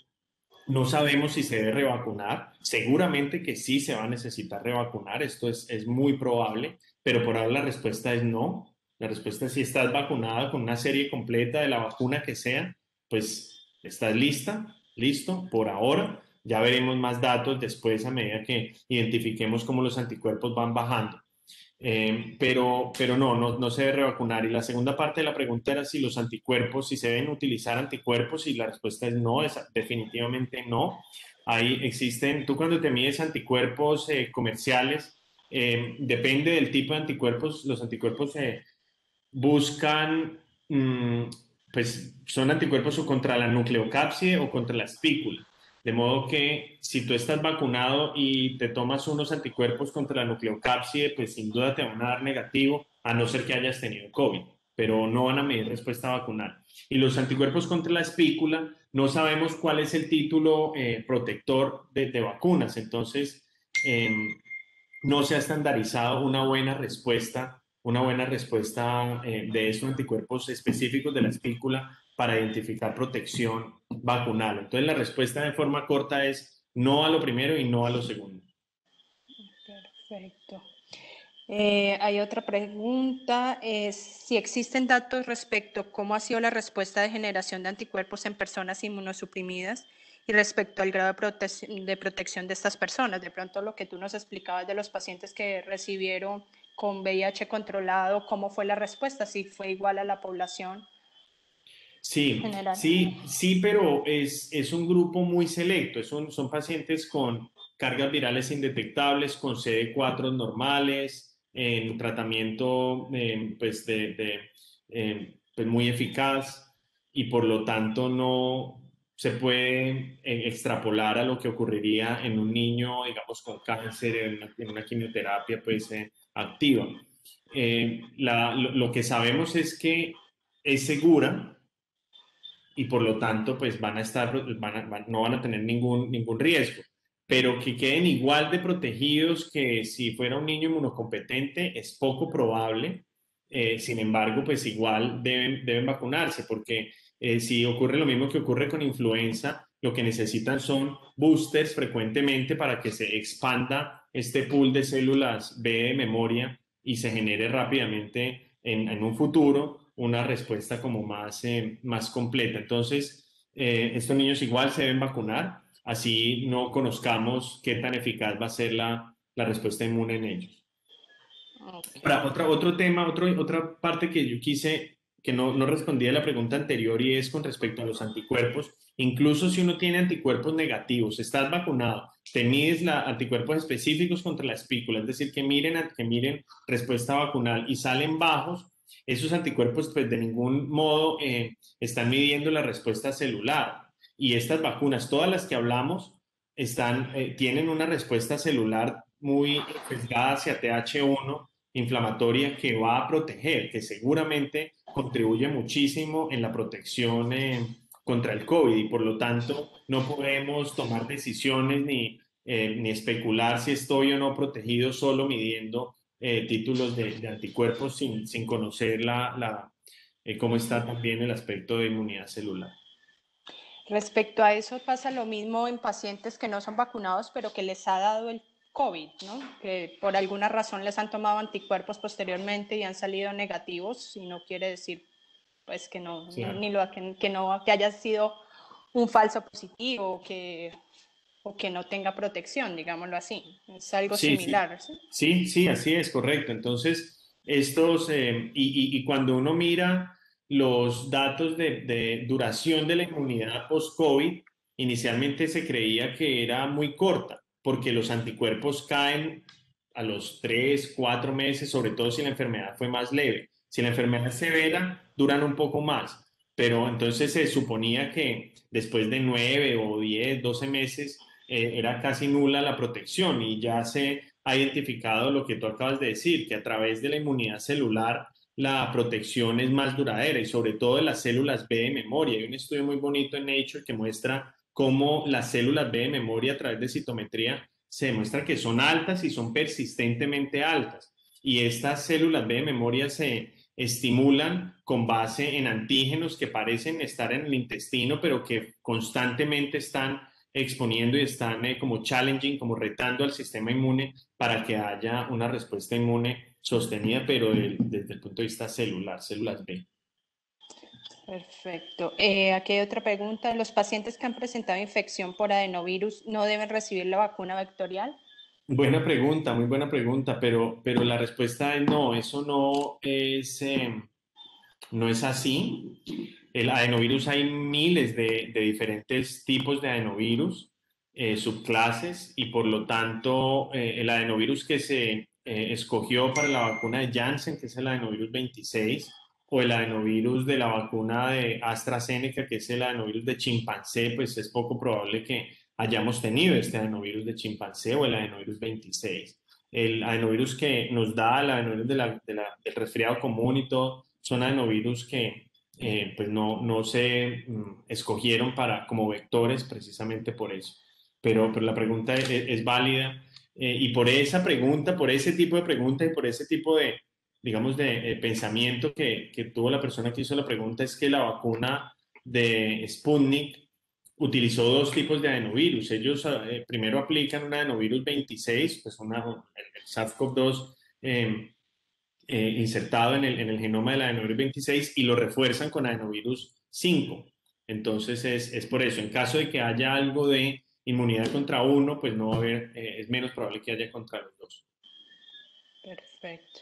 sabemos si se debe revacunar. Seguramente que sí se va a necesitar revacunar. Esto es muy probable. pero por ahora la respuesta es no. La respuesta es si estás vacunada con una serie completa de la vacuna que sea, pues estás lista, listo, por ahora. Ya veremos más datos después a medida que identifiquemos cómo los anticuerpos van bajando. Pero no se debe revacunar. Y la segunda parte de la pregunta era si los anticuerpos, si se deben utilizar anticuerpos, y la respuesta es no, es definitivamente no. Ahí existen, tú cuando te mides anticuerpos comerciales, depende del tipo de anticuerpos, los anticuerpos buscan, pues son anticuerpos o contra la nucleocápside o contra la espícula. De modo que si tú estás vacunado y te tomas unos anticuerpos contra la nucleocápside, pues sin duda te van a dar negativo, a no ser que hayas tenido COVID, pero no van a medir respuesta vacunal. Y los anticuerpos contra la espícula, no sabemos cuál es el título protector de vacunas, entonces no se ha estandarizado una buena respuesta de esos anticuerpos específicos de la espícula para identificar protección vacunal. Entonces la respuesta de forma corta es no a lo primero y no a lo segundo. Perfecto. Hay otra pregunta, es si existen datos respecto a cómo ha sido la respuesta de generación de anticuerpos en personas inmunosuprimidas y respecto al grado de protección de estas personas. De pronto lo que tú nos explicabas de los pacientes que recibieron con VIH controlado, ¿cómo fue la respuesta? ¿Si fue igual a la población Sí, general? sí, pero es un grupo muy selecto. Son pacientes con cargas virales indetectables, con CD4 normales, en tratamiento pues pues muy eficaz y por lo tanto no se puede extrapolar a lo que ocurriría en un niño, digamos, con cáncer, en una quimioterapia pues, activa. Lo que sabemos es que es segura y por lo tanto pues van a estar, no van a tener ningún riesgo, pero que queden igual de protegidos que si fuera un niño inmunocompetente es poco probable. Sin embargo, pues igual deben vacunarse porque si ocurre lo mismo que ocurre con influenza, lo que necesitan son boosters frecuentemente para que se expanda este pool de células B de memoria y se genere rápidamente en un futuro una respuesta como más completa. Entonces, estos niños igual se deben vacunar, así no conozcamos qué tan eficaz va a ser la respuesta inmune en ellos. Okay. Ahora, otro tema, otra parte que yo quise, que no respondí a la pregunta anterior y es con respecto a los anticuerpos. Incluso si uno tiene anticuerpos negativos, estás vacunado, te mides anticuerpos específicos contra la espícula, es decir, que miren respuesta vacunal y salen bajos, esos anticuerpos pues de ningún modo están midiendo la respuesta celular. Y estas vacunas, todas las que hablamos, tienen una respuesta celular muy sesgada hacia TH1 inflamatoria que va a proteger, que seguramente contribuye muchísimo en la protección contra el COVID y por lo tanto no podemos tomar decisiones ni especular si estoy o no protegido solo midiendo títulos de anticuerpos sin conocer cómo está también el aspecto de inmunidad celular. Respecto a eso pasa lo mismo en pacientes que no son vacunados, pero que les ha dado el COVID, ¿no? Que por alguna razón les han tomado anticuerpos posteriormente y han salido negativos, y no quiere decir pues que no, Claro. que haya sido un falso positivo o que no tenga protección, digámoslo así. Es algo Sí, similar, ¿sí? sí, así es, correcto. Entonces, y cuando uno mira los datos de duración de la inmunidad post-COVID, inicialmente se creía que era muy corta, porque los anticuerpos caen a los 3, 4 meses, sobre todo si la enfermedad fue más leve. Si la enfermedad es severa, duran un poco más, pero entonces se suponía que después de 9 o 10, 12 meses, era casi nula la protección y ya se ha identificado lo que tú acabas de decir, que a través de la inmunidad celular la protección es más duradera y sobre todo de las células B de memoria. Hay un estudio muy bonito en Nature que muestra cómo las células B de memoria a través de citometría se demuestra que son altas y son persistentemente altas. Y estas células B de memoria se estimulan con base en antígenos que parecen estar en el intestino, pero que constantemente están exponiendo y están como challenging, como retando al sistema inmune para que haya una respuesta inmune sostenida, pero desde el punto de vista celular, células B. Perfecto. Aquí hay otra pregunta. ¿Los pacientes que han presentado infección por adenovirus no deben recibir la vacuna vectorial? Buena pregunta, muy buena pregunta, pero la respuesta es no, eso no es así. El adenovirus, hay miles de diferentes tipos de adenovirus, subclases, y por lo tanto el adenovirus que se escogió para la vacuna de Janssen, que es el adenovirus 26, o el adenovirus de la vacuna de AstraZeneca, que es el adenovirus de chimpancé, pues es poco probable que hayamos tenido este adenovirus de chimpancé o el adenovirus 26. El adenovirus que nos da el adenovirus del resfriado común y todo son adenovirus que pues no se escogieron como vectores precisamente por eso. Pero la pregunta es válida y por esa pregunta, por ese tipo de pregunta y por ese tipo de, digamos, de pensamiento que tuvo la persona que hizo la pregunta, es que la vacuna de Sputnik utilizó dos tipos de adenovirus. Ellos primero aplican un adenovirus 26, pues el SARS-CoV-2 insertado en el genoma del adenovirus 26 y lo refuerzan con adenovirus 5. Entonces es por eso. En caso de que haya algo de inmunidad contra uno, pues no va a haber, es menos probable que haya contra los dos. Perfecto.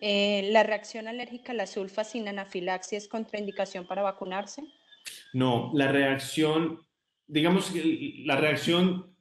¿La reacción alérgica a la sulfa sin anafilaxia es contraindicación para vacunarse? No, la reacción, digamos que la reacción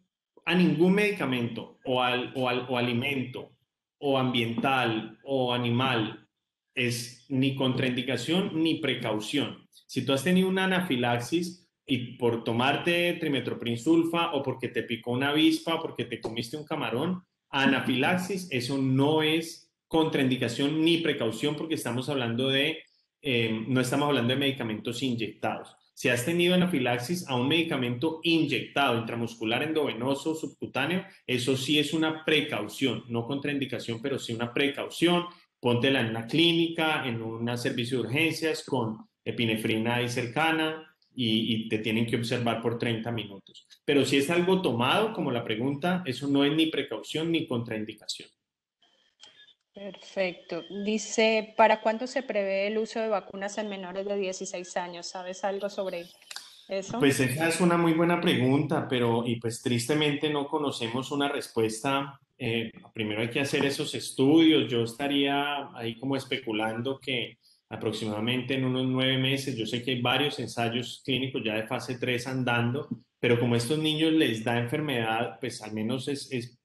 a ningún medicamento o alimento o ambiental o animal es ni contraindicación ni precaución. Si tú has tenido una anafilaxis y por tomarte trimetoprim sulfa o porque te picó una avispa o porque te comiste un camarón, anafilaxis, eso no es contraindicación ni precaución porque estamos hablando no estamos hablando de medicamentos inyectados. Si has tenido anafilaxis a un medicamento inyectado, intramuscular, endovenoso, subcutáneo, eso sí es una precaución, no contraindicación, pero sí una precaución. Póntela en una clínica, en un servicio de urgencias con epinefrina ahí cercana y te tienen que observar por 30 minutos. Pero si es algo tomado, como la pregunta, eso no es ni precaución ni contraindicación. Perfecto. Dice, ¿para cuándo se prevé el uso de vacunas en menores de 16 años? ¿Sabes algo sobre eso? Pues esa es una muy buena pregunta, y pues tristemente no conocemos una respuesta. Primero hay que hacer esos estudios. Yo estaría ahí como especulando que aproximadamente en unos 9 meses, yo sé que hay varios ensayos clínicos ya de fase 3 andando, pero como a estos niños les da enfermedad, pues al menos es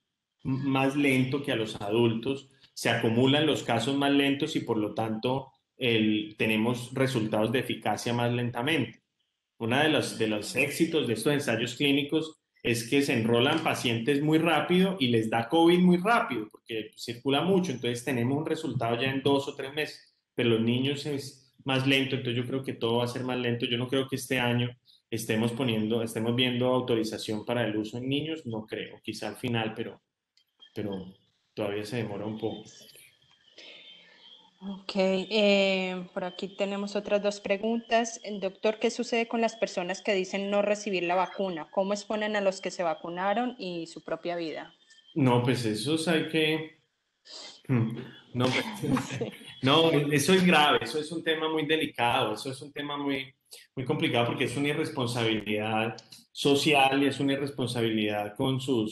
más lento que a los adultos, se acumulan los casos más lentos y por lo tanto tenemos resultados de eficacia más lentamente. Uno de los éxitos de estos ensayos clínicos es que se enrolan pacientes muy rápido y les da COVID muy rápido, porque circula mucho, entonces tenemos un resultado ya en 2 o 3 meses, pero los niños es más lento, entonces yo creo que todo va a ser más lento. Yo no creo que este año estemos viendo autorización para el uso en niños, no creo, quizá al final, pero todavía se demora un poco. Ok, por aquí tenemos otras dos preguntas. Doctor, ¿qué sucede con las personas que dicen no recibir la vacuna? ¿Cómo exponen a los que se vacunaron y su propia vida? No, pues esos hay que... No, pues, Sí. no, eso es grave, eso es un tema muy delicado, eso es un tema muy complicado porque es una irresponsabilidad social y es una irresponsabilidad con su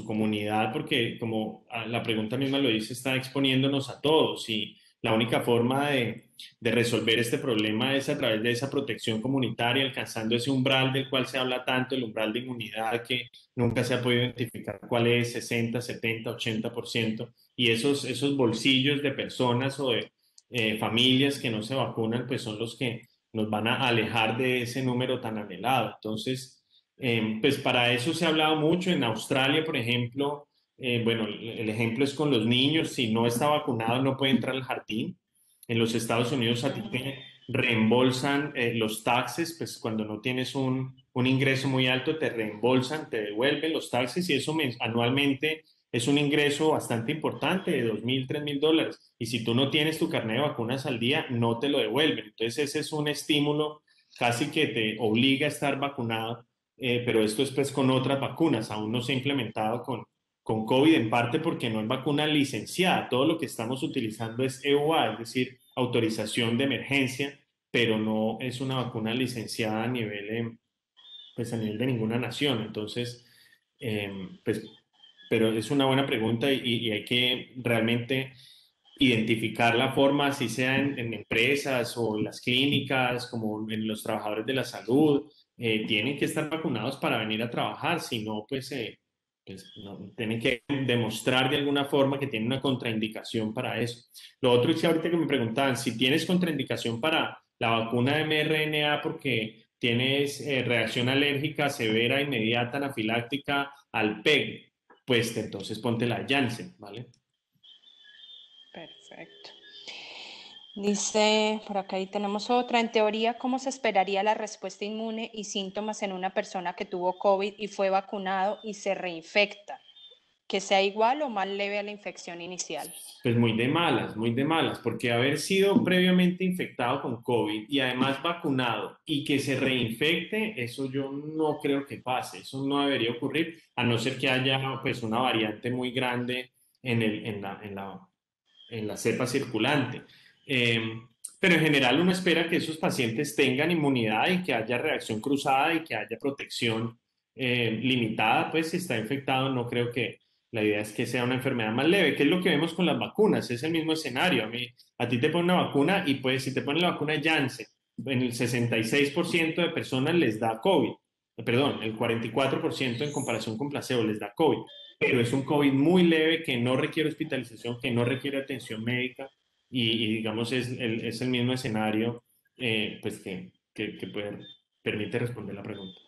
comunidad, porque como la pregunta misma lo dice, está exponiéndonos a todos y la única forma de resolver este problema es a través de esa protección comunitaria, alcanzando ese umbral del cual se habla tanto, el umbral de inmunidad que nunca se ha podido identificar cuál es, 60, 70, 80%, y esos bolsillos de personas o de familias que no se vacunan, pues son los que nos van a alejar de ese número tan anhelado. Entonces, pues para eso se ha hablado mucho. En Australia, por ejemplo, bueno, el ejemplo es con los niños, si no está vacunado no puede entrar al jardín. En los Estados Unidos a ti te reembolsan los taxes, pues cuando no tienes un ingreso muy alto te reembolsan, te devuelven los taxes y eso anualmente es un ingreso bastante importante de $2,000, $3,000. Y si tú no tienes tu carnet de vacunas al día, no te lo devuelven. Entonces ese es un estímulo casi que te obliga a estar vacunado pero esto es pues con otras vacunas, aún no se ha implementado con COVID, en parte porque no es vacuna licenciada, todo lo que estamos utilizando es EUA, es decir, autorización de emergencia, pero no es una vacuna licenciada a nivel, pues a nivel de ninguna nación. Entonces, pues, pero es una buena pregunta y hay que realmente identificar la forma, si sea en empresas o en las clínicas, como en los trabajadores de la salud, tienen que estar vacunados para venir a trabajar, si no, pues no, tienen que demostrar de alguna forma que tienen una contraindicación para eso. Lo otro es que ahorita que me preguntaban, si tienes contraindicación para la vacuna de mRNA porque tienes reacción alérgica severa, inmediata, anafiláctica al PEG, pues entonces ponte la Janssen, ¿vale? Perfecto. Dice, por acá ahí tenemos otra. En teoría, ¿cómo se esperaría la respuesta inmune y síntomas en una persona que tuvo COVID y fue vacunado y se reinfecta? ¿Que sea igual o más leve a la infección inicial? Pues muy de malas, porque haber sido previamente infectado con COVID y además vacunado y que se reinfecte, eso yo no creo que pase, eso no debería ocurrir, a no ser que haya pues una variante muy grande en la cepa circulante. Eh, pero en general uno espera que esos pacientes tengan inmunidad y que haya reacción cruzada y que haya protección limitada, pues si está infectado no creo que la idea es que sea una enfermedad más leve, que es lo que vemos con las vacunas, es el mismo escenario. A ti te ponen una vacuna y pues si te ponen la vacuna Janssen, en el 66% de personas les da COVID, perdón, el 44% en comparación con placebo les da COVID, pero es un COVID muy leve que no requiere hospitalización, que no requiere atención médica y digamos es el mismo escenario pues que permite responder la pregunta.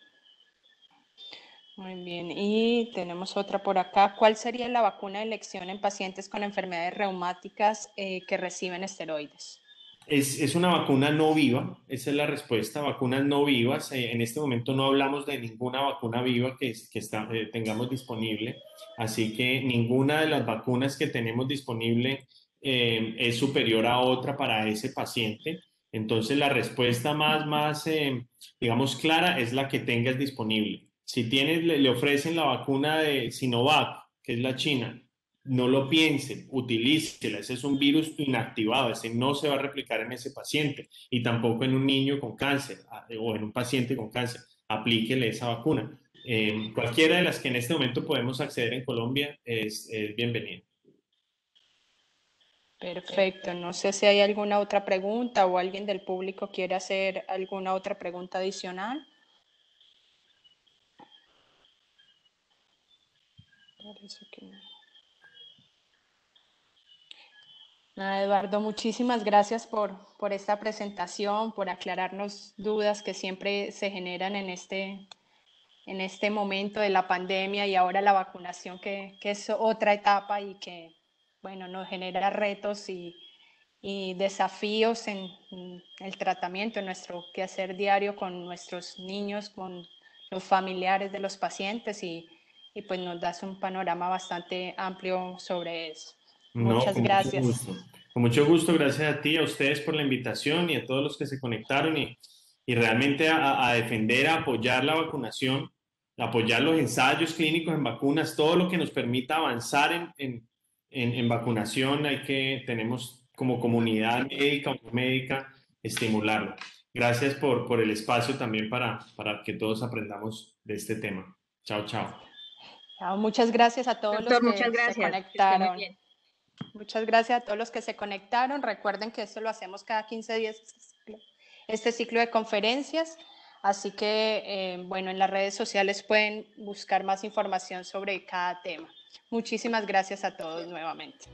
Muy bien. Y tenemos otra por acá. ¿Cuál sería la vacuna de elección en pacientes con enfermedades reumáticas que reciben esteroides? Es una vacuna no viva, esa es la respuesta, vacunas no vivas. En este momento no hablamos de ninguna vacuna viva tengamos disponible, así que ninguna de las vacunas que tenemos disponible es superior a otra para ese paciente. Entonces la respuesta digamos, clara es la que tengas disponible. Si tienes, le ofrecen la vacuna de Sinovac, que es la china, no lo piense, utilícela. Ese es un virus inactivado, ese no se va a replicar en ese paciente y tampoco en un niño con cáncer o en un paciente con cáncer. Aplíquele esa vacuna. Cualquiera de las que en este momento podemos acceder en Colombia es bienvenida. Perfecto. No sé si hay alguna otra pregunta o alguien del público quiere hacer alguna otra pregunta adicional. Parece que no. Nada, Eduardo, muchísimas gracias por esta presentación, por aclararnos dudas que siempre se generan en este momento de la pandemia y ahora la vacunación, que es otra etapa y que, bueno, nos genera retos y desafíos en el tratamiento, en nuestro quehacer diario con nuestros niños, con los familiares de los pacientes y pues nos das un panorama bastante amplio sobre eso. No, Muchas con mucho gracias. gusto. Con mucho gusto, gracias a ti, a ustedes por la invitación y a todos los que se conectaron y realmente a defender, a apoyar la vacunación, a apoyar los ensayos clínicos en vacunas, todo lo que nos permita avanzar en vacunación, tenemos como comunidad médica o no médica, estimularlo. Gracias por el espacio también para que todos aprendamos de este tema. Chao, chao. Muchas gracias a todos los Doctor, muchas que se gracias. Que esté muy conectaron. bien. Muchas gracias a todos los que se conectaron. Recuerden que esto lo hacemos cada 15 días, este ciclo de conferencias. Así que, bueno, en las redes sociales pueden buscar más información sobre cada tema. Muchísimas gracias a todos nuevamente.